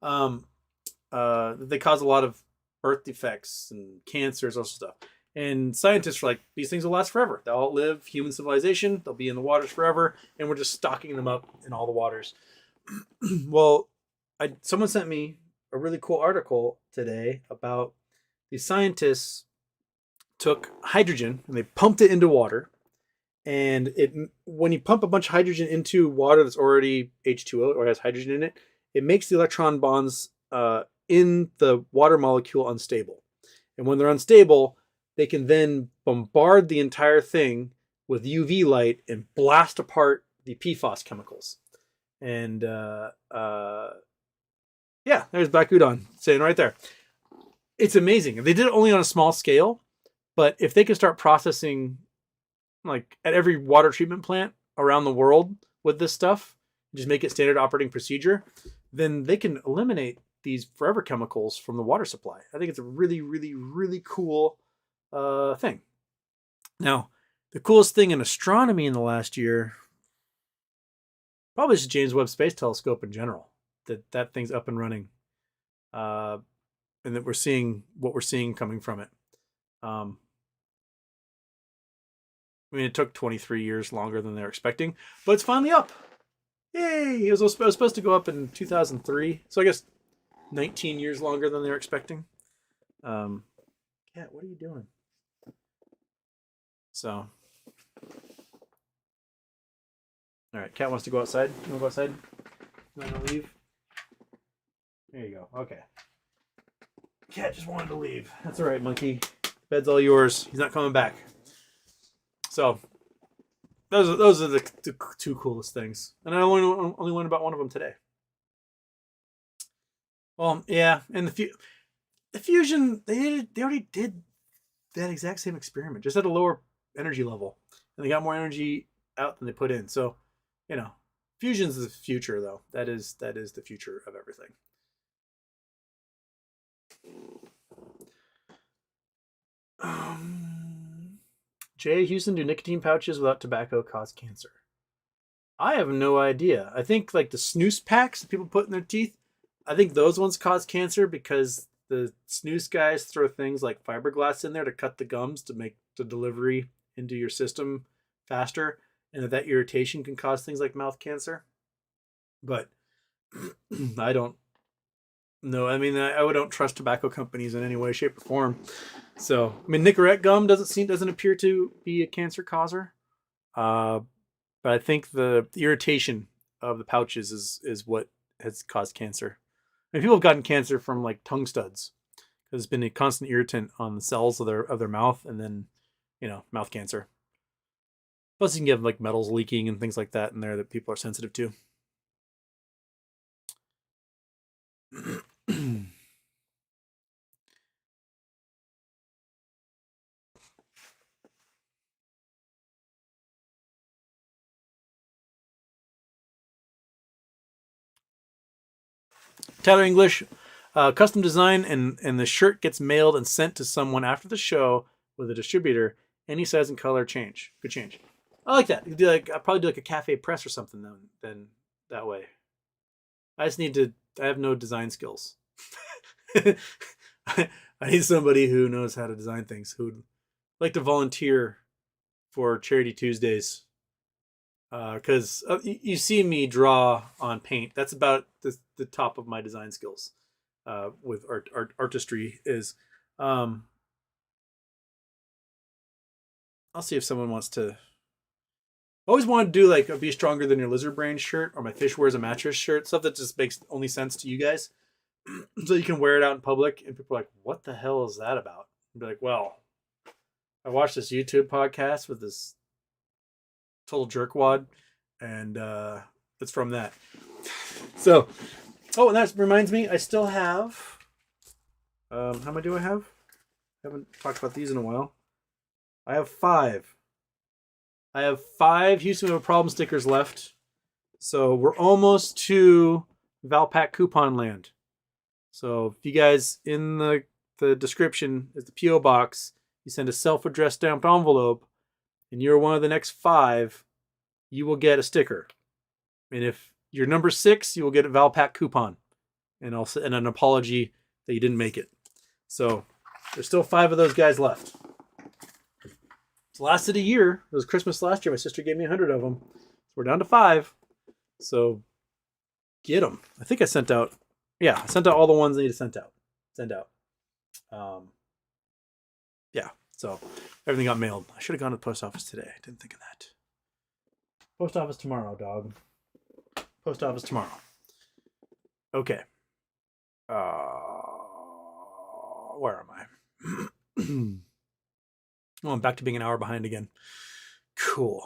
They cause a lot of birth defects and cancers, all stuff. And scientists are like, these things will last forever. They'll outlive human civilization. They'll be in the waters forever, and we're just stocking them up in all the waters. Well, someone sent me a really cool article today about these scientists took hydrogen and they pumped it into water. And when you pump a bunch of hydrogen into water that's already H2O or has hydrogen in it, it makes the electron bonds in the water molecule unstable. And when they're unstable, they can then bombard the entire thing with UV light and blast apart the PFAS chemicals. And yeah, there's Bakudon saying right there. It's amazing. They did it only on a small scale, but if they could start processing like at every water treatment plant around the world with this stuff, just make it standard operating procedure, then they can eliminate these forever chemicals from the water supply. I think it's a really, really, really cool thing. Now, the coolest thing in astronomy in the last year, probably just James Webb Space Telescope in general. That thing's up and running, and that we're seeing what we're seeing coming from it. I mean, it took 23 years longer than they were expecting, but it's finally up. Yay! It was supposed to go up in 2003, so I guess 19 years longer than they were expecting. Cat, what are you doing? So, all right, Cat wants to go outside. You want to go outside? You want to leave? There you go. Okay. Cat just wanted to leave. That's all right, monkey. Bed's all yours. He's not coming back. So, those are the two coolest things, and I only learned about one of them today. Well, yeah, and the fusion they already did that exact same experiment, just at a lower energy level, and they got more energy out than they put in. So, fusion's the future, though. That is the future of everything. Jay Houston, do nicotine pouches without tobacco cause cancer? I have no idea. I think like the snooze packs that people put in their teeth, I think those ones cause cancer because the snooze guys throw things like fiberglass in there to cut the gums to make the delivery into your system faster, and that irritation can cause things like mouth cancer. But I don't know. I mean, I don't trust tobacco companies in any way, shape, or form. So, I mean, Nicorette gum doesn't appear to be a cancer causer. But I think the irritation of the pouches is what has caused cancer. I mean, people have gotten cancer from like tongue studs because it's been a constant irritant on the cells of their mouth, and then mouth cancer. Plus, you can get like metals leaking and things like that in there that people are sensitive to. Tyler English, custom design, and the shirt gets mailed and sent to someone after the show with a distributor. Any size and color change. Good change. I like that. I'll probably do like a cafe press or something then that way. I just need to. I have no design skills. I need somebody who knows how to design things. Who'd like to volunteer for Charity Tuesdays. Because you see me draw on paint. That's about the top of my design skills. With artistry is. I'll see if someone wants to. I always wanted to do like a Be Stronger Than Your Lizard Brain shirt or my Fish Wears a Mattress shirt. Stuff that just makes only sense to you guys. So you can wear it out in public and people are like, what the hell is that about? And be like, well, I watched this YouTube podcast with this total jerkwad, and it's from that. So, and that reminds me, I still have, how many do I have? I haven't talked about these in a while. I have 5. I have 5 Houston We Have a Problem stickers left. So we're almost to Valpak coupon land. So if you guys, in the description is the P.O. box, you send a self-addressed stamped envelope, and you're one of the next 5, you will get a sticker. And if you're number 6, you will get a Valpak coupon. And also an apology that you didn't make it. So there's still 5 of those guys left. It's lasted a year. It was Christmas last year. My sister gave me 100 of them. So we're down to 5. So get them. I think I sent out. Yeah, I sent out all the ones I need to send out. Yeah, so everything got mailed. I should have gone to the post office today. I didn't think of that. Post office tomorrow, dog. Post office tomorrow. Okay. Where am I? Oh, I'm back to being an hour behind again. Cool.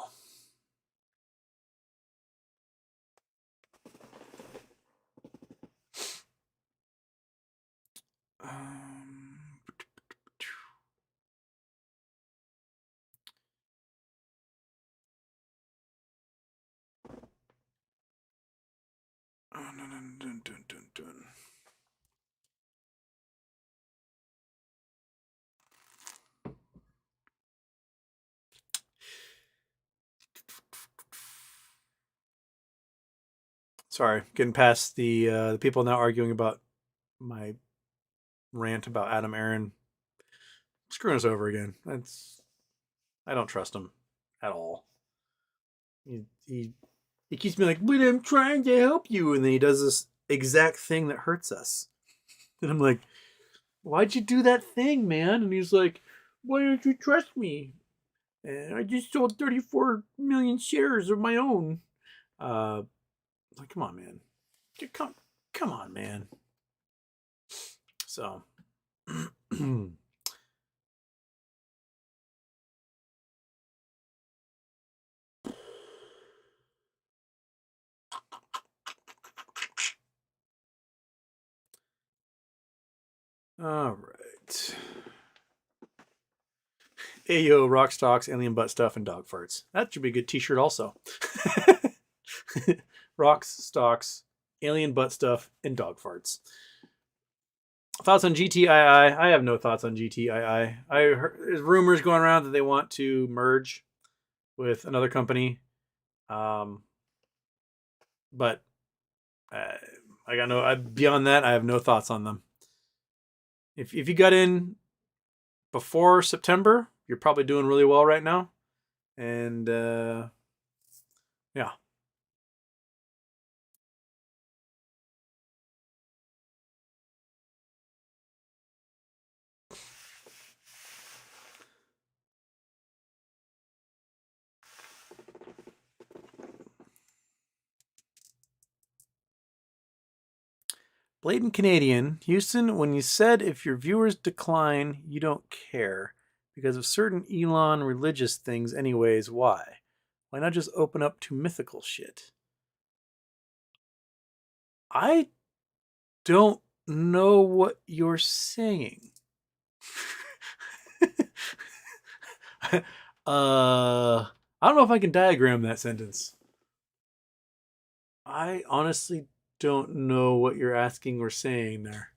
Sorry, getting past the people now arguing about my rant about Adam Aaron screwing us over again. I don't trust him at all. He keeps me like, but I'm trying to help you, and then he does this exact thing that hurts us. And I'm like, why'd you do that thing, man? And he's like, why don't you trust me? And I just sold 34 million shares of my own. Like, come on, man. Come on, man. So, all right. Ayo, rock stocks, alien butt stuff, and dog farts. That should be a good t-shirt also. Rocks, stocks, alien butt stuff, and dog farts. Thoughts on GTII? I have no thoughts on GTII. I heard there's rumors going around that they want to merge with another company. But I got no beyond that. I have no thoughts on them. If you got in before September, you're probably doing really well right now. And yeah. Blatant Canadian, Houston, when you said if your viewers decline, you don't care because of certain Elon religious things anyways, why? Why not just open up to mythical shit? I don't know what you're saying. I don't know if I can diagram that sentence. I honestly don't know what you're asking or saying there.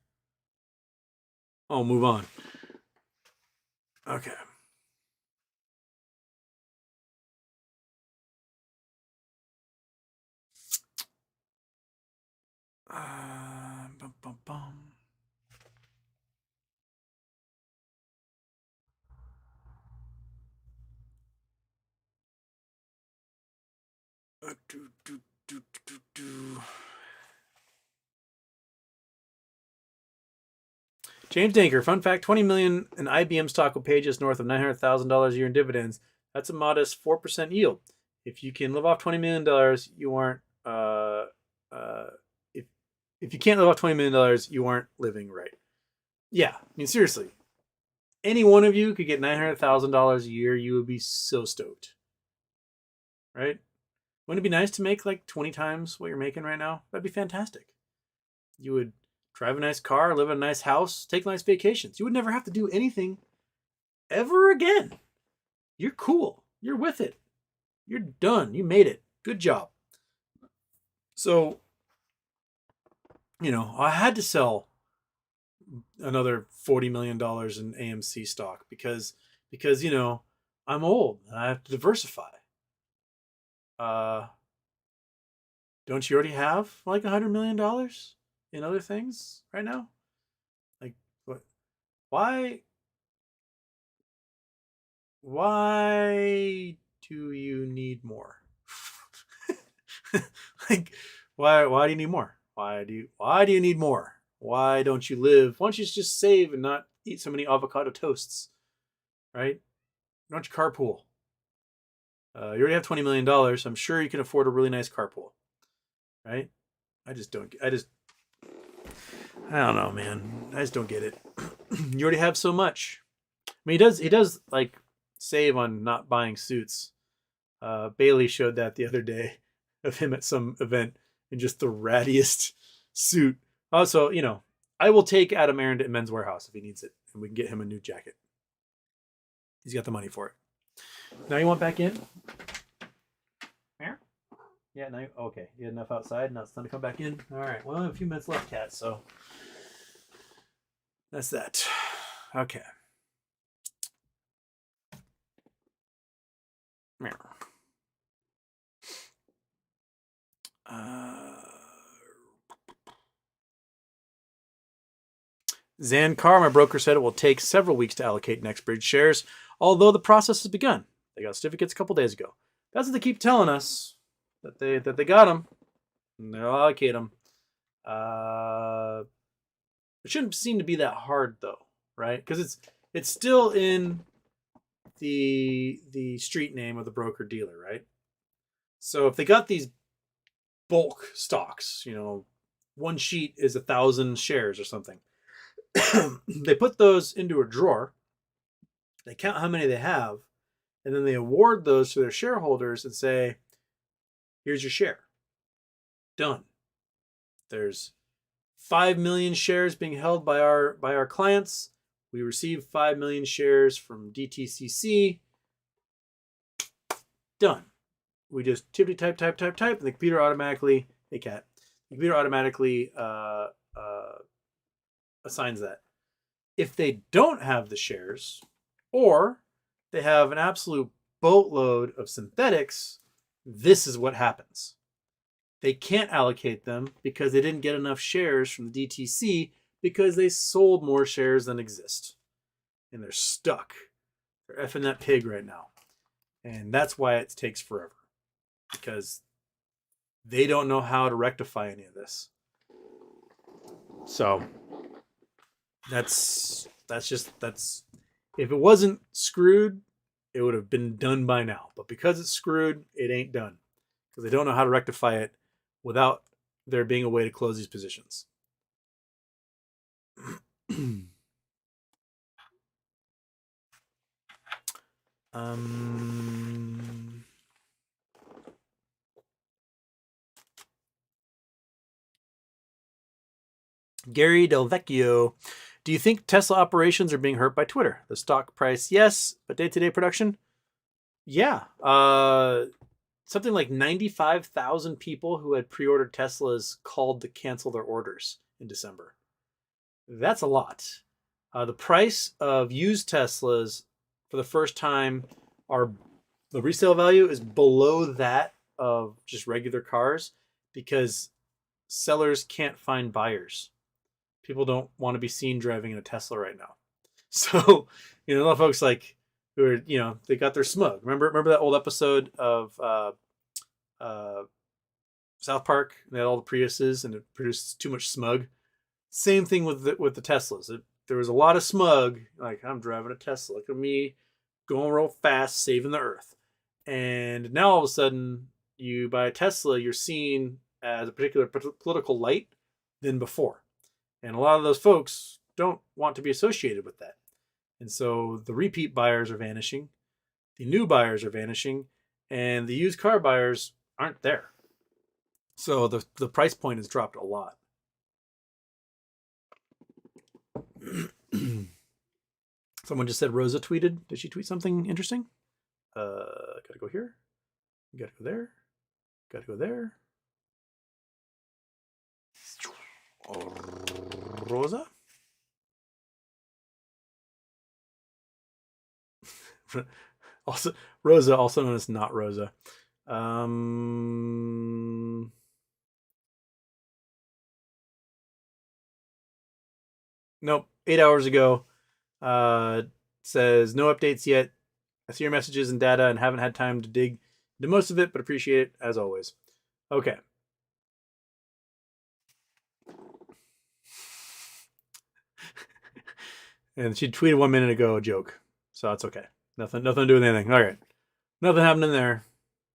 I'll move on. Okay. Bum, bum, bum. James Danker, fun fact: 20 million in IBM stock will pay just north of $900,000 a year in dividends. That's a modest 4% yield. If you can live off $20 million, you aren't. If you can't live off $20 million, you aren't living right. Yeah, I mean seriously, any one of you could get $900,000 a year. You would be so stoked, right? Wouldn't it be nice to make like 20 times what you're making right now? That'd be fantastic. You would drive a nice car, live in a nice house, take nice vacations. You would never have to do anything ever again. You're cool. You're with it. You're done. You made it. Good job. So, I had to sell another $40 million in AMC stock because I'm old and I have to diversify. Don't you already have like $100 million in other things right now? Like, what? Why? Why do you need more? Like, why do you need more? Why do you need more? Why don't you live? Why don't you just save and not eat so many avocado toasts? Right? Why don't you carpool? You already have $20 million. I'm sure you can afford a really nice carpool. Right? I don't know, man. I just don't get it. You already have so much. I mean, he does like save on not buying suits. Bailey showed that the other day of him at some event in just the rattiest suit. Also, I will take Adam Aaron to Men's Warehouse if he needs it, and we can get him a new jacket. He's got the money for it. Now you want back in? Here? Yeah, now okay. You had enough outside, now it's time to come back in. All right, well, I have a few minutes left, Cat, so that's that. Okay. Zankar, my broker, said it will take several weeks to allocate NextBridge shares, although the process has begun. They got certificates a couple days ago. That's what they keep telling us, that they got them, and they'll allocate them. It shouldn't seem to be that hard though, right? Because it's still in the street name of the broker dealer, right? So if they got these bulk stocks, one sheet is 1,000 shares or something. They put those into a drawer. They count how many they have, and then they award those to their shareholders and say, "Here's your share." Done. There's 5 million shares being held by our clients. We receive 5 million shares from DTCC. Done. We just type, and the computer automatically, hey cat, the computer automatically assigns that. If they don't have the shares, or they have an absolute boatload of synthetics, this is what happens. They can't allocate them because they didn't get enough shares from the DTC because they sold more shares than exist. And they're stuck. They're effing that pig right now. And that's why it takes forever. Because they don't know how to rectify any of this. So that's if it wasn't screwed, it would have been done by now. But because it's screwed, it ain't done. Because they don't know how to rectify it without there being a way to close these positions. Gary Del Vecchio, do you think Tesla operations are being hurt by Twitter? The stock price, yes, but day-to-day production, yeah. Something like 95,000 people who had pre-ordered Teslas called to cancel their orders in December. That's a lot. The price of used Teslas for the first time, the resale value is below that of just regular cars because sellers can't find buyers. People don't want to be seen driving in a Tesla right now. So, a lot of folks who are, they got their smug. Remember that old episode of South Park? They had all the Priuses and it produced too much smug. Same thing with the Teslas. There was a lot of smug. Like, I'm driving a Tesla. Look at me going real fast, saving the earth. And now all of a sudden, you buy a Tesla, you're seen as a particular political light than before. And a lot of those folks don't want to be associated with that. And so the repeat buyers are vanishing. The new buyers are vanishing. And the used car buyers aren't there. So the price point has dropped a lot. Someone just said Roza tweeted. Did she tweet something interesting? Gotta go here. Gotta go there. Gotta go there. Roza? Also, Roza, also known as not Roza. Nope. 8 hours ago. Says no updates yet. I see your messages and data and haven't had time to dig into most of it, but appreciate it as always. Okay. And she tweeted 1 minute ago a joke. So that's okay. Nothing to do with anything. All right. Nothing happening there.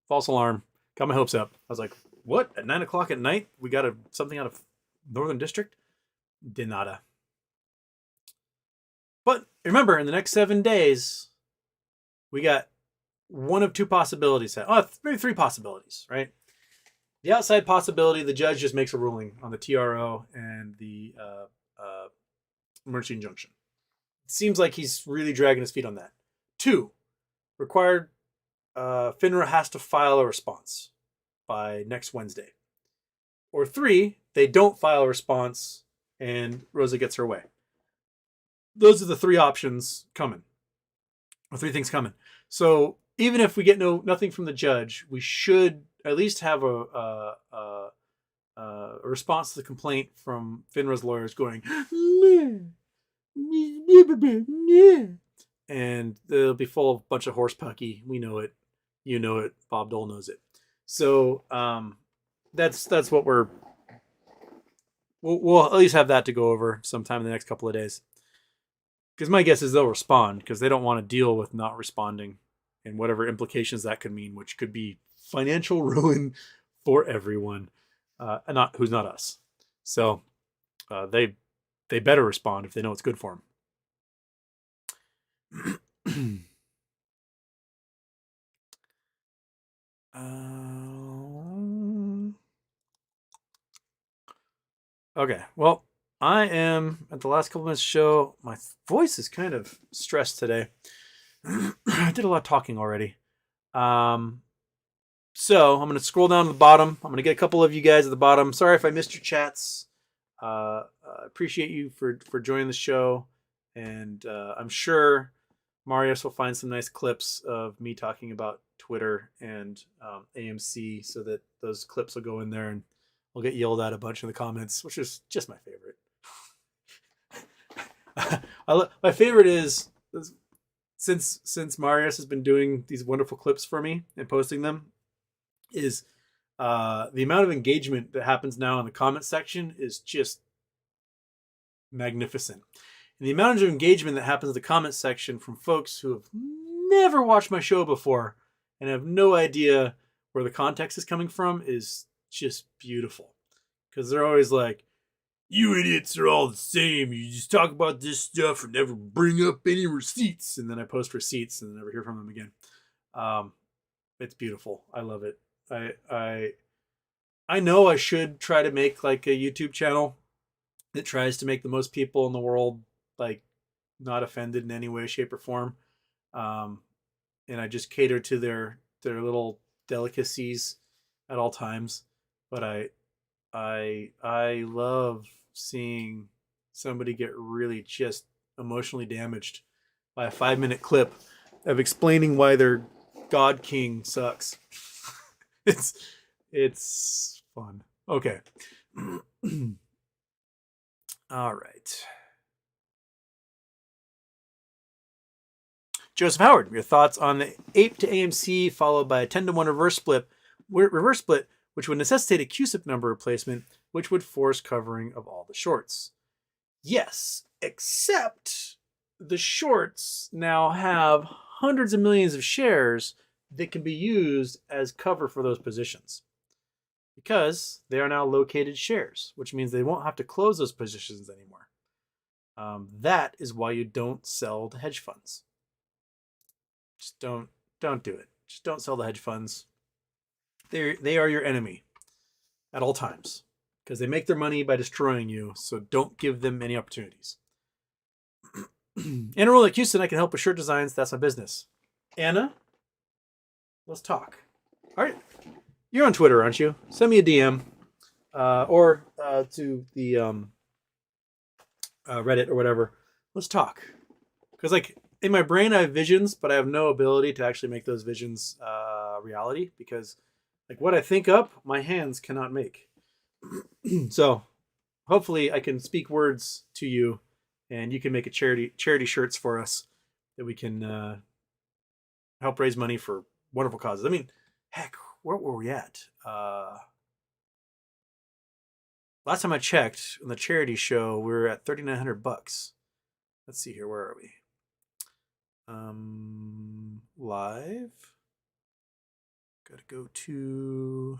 False alarm. Got my hopes up. I was like, what? At 9 o'clock at night? We got something out of Northern District? De nada. But remember, in the next 7 days, we got one of two possibilities. Maybe three possibilities, right? The outside possibility, the judge just makes a ruling on the TRO and the emergency injunction. It seems like he's really dragging his feet on that. 2, required FINRA has to file a response by next Wednesday. Or 3, they don't file a response and Roza gets her way. Those are the 3 options coming. Or 3 things coming. So even if we get nothing from the judge, we should at least have a response to the complaint from FINRA's lawyers going, meh. And it'll be full of a bunch of horse pucky. We know it. You know it. Bob Dole knows it. So that's what we'll at least have that to go over sometime in the next couple of days. Because my guess is they'll respond because they don't want to deal with not responding and whatever implications that could mean, which could be financial ruin for everyone, and who's not us. So they better respond if they know it's good for them. Okay, well, I am at the last couple minutes show. My voice is kind of stressed today. I did a lot of talking already. So I'm going to scroll down to the bottom. I'm going to get a couple of you guys at the bottom. Sorry if I missed your chats. Appreciate you for joining the show. And I'm sure Marius will find some nice clips of me talking about Twitter and AMC so that those clips will go in there and I'll get yelled at a bunch in the comments, which is just my favorite. My favorite is since Marius has been doing these wonderful clips for me and posting them, is the amount of engagement that happens now in the comment section is just magnificent. And the amount of engagement that happens in the comment section from folks who have never watched my show before and have no idea where the context is coming from is just beautiful. Because they're always like, you idiots are all the same. You just talk about this stuff and never bring up any receipts. And then I post receipts and never hear from them again. It's beautiful. I love it. I know I should try to make like a YouTube channel that tries to make the most people in the world like not offended in any way, shape, or form. And I just cater to their little delicacies at all times. But I love seeing somebody get really just emotionally damaged by a 5-minute clip of explaining why their God King sucks. It's fun. Okay. All right. Joseph Howard, your thoughts on the ape to AMC followed by a 10-to-1 reverse split, which would necessitate a CUSIP number replacement, which would force covering of all the shorts. Yes, except the shorts now have hundreds of millions of shares that can be used as cover for those positions because they are now located shares, which means they won't have to close those positions anymore. That is why you don't sell the hedge funds. Just don't do it. Just don't sell the hedge funds. They are your enemy at all times because they make their money by destroying you. So don't give them any opportunities. Anna Rolla Houston, I can help with shirt designs. That's my business. Anna, let's talk. All right, you're on Twitter, aren't you? Send me a DM or to the Reddit or whatever. Let's talk. Because like in my brain, I have visions, but I have no ability to actually make those visions reality because like what I think up, my hands cannot make. So hopefully I can speak words to you and you can make a charity shirts for us that we can help raise money for wonderful causes. I mean, heck, where were we at? Last time I checked on the charity show, we were at $3,900. Let's see here. Where are we? Live. Gotta go to.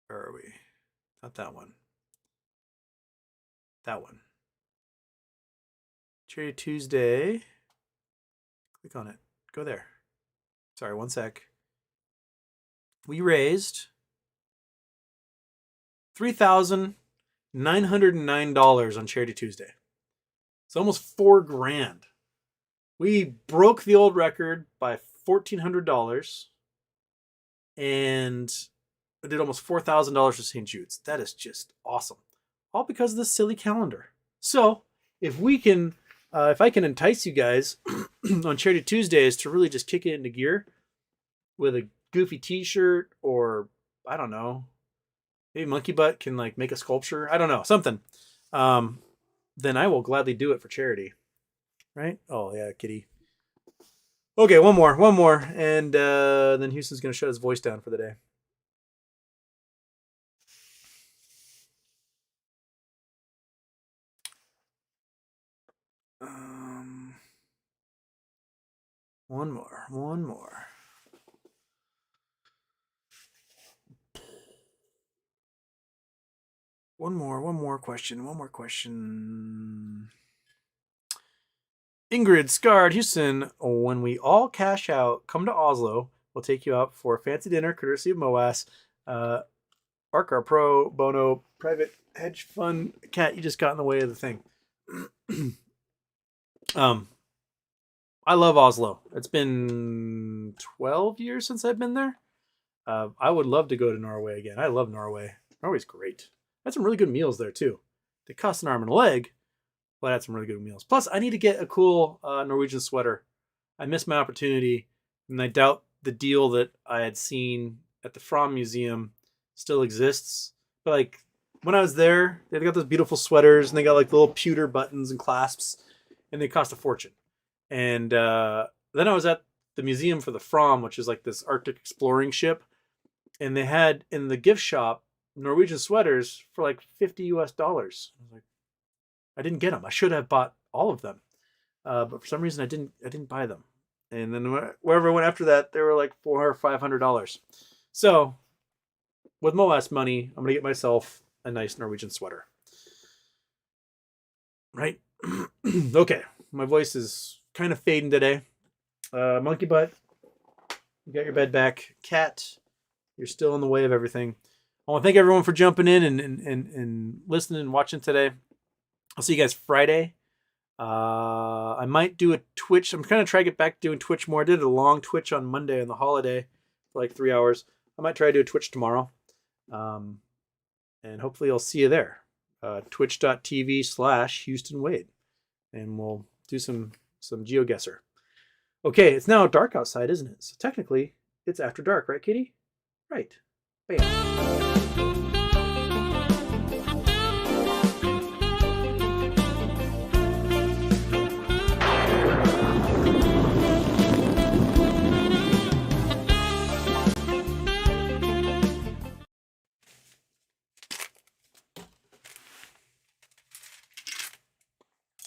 Where are we? Not that one. That one. Charity Tuesday. Click on it. Go there. Sorry, one sec. We raised $3,909 on Charity Tuesday. It's almost $4,000. We broke the old record by $1,400 and I did almost $4,000 for St. Jude's. That is just awesome. All because of this silly calendar. So if we can, if I can entice you guys on Charity Tuesdays to really just kick it into gear with a goofy t-shirt or I don't know, maybe Monkey Butt can like make a sculpture. I don't know, something. then I will gladly do it for charity. Right? Oh yeah, kitty. Okay, one more, and then Houston's gonna shut his voice down for the day. One more. One more question. Ingrid, Scarred, Houston, when we all cash out, come to Oslo. We'll take you out for a fancy dinner, courtesy of MOAS. Arc, our pro bono private hedge fund. Cat, you just got in the way of the thing. I love Oslo. It's been 12 years since I've been there. I would love to go to Norway again. I love Norway. Norway's great. I had some really good meals there too. They cost an arm and a leg, but I had some really good meals. Plus, I need to get a cool Norwegian sweater. I missed my opportunity, and I doubt the deal that I had seen at the Fram Museum still exists. But like when I was there, they got those beautiful sweaters, and they got like little pewter buttons and clasps, and they cost a fortune. And then I was at the museum for the Fram, which is like this Arctic exploring ship, and they had in the gift shop Norwegian sweaters for like $50 US. I was like, I didn't get them. I should have bought all of them, but for some reason I didn't buy them. And then wherever I went after that, they were like $400 or $500. So with MOAS money, I'm gonna get myself a nice Norwegian sweater. Right? Okay, my voice is kind of fading today. Monkey butt, you got your bed back. Cat, you're still in the way of everything. I want to thank everyone for jumping in and listening and watching today. I'll see you guys Friday. I might do a Twitch. I'm kind of trying to get back to doing Twitch more. I did a long Twitch on Monday on the holiday for like 3 hours. I might try to do a Twitch tomorrow. And hopefully I'll see you there. Twitch.tv/Houston Wade. And we'll do some GeoGuessr. Okay, it's now dark outside, isn't it? So technically, it's after dark, right, Kitty? Right. Bam.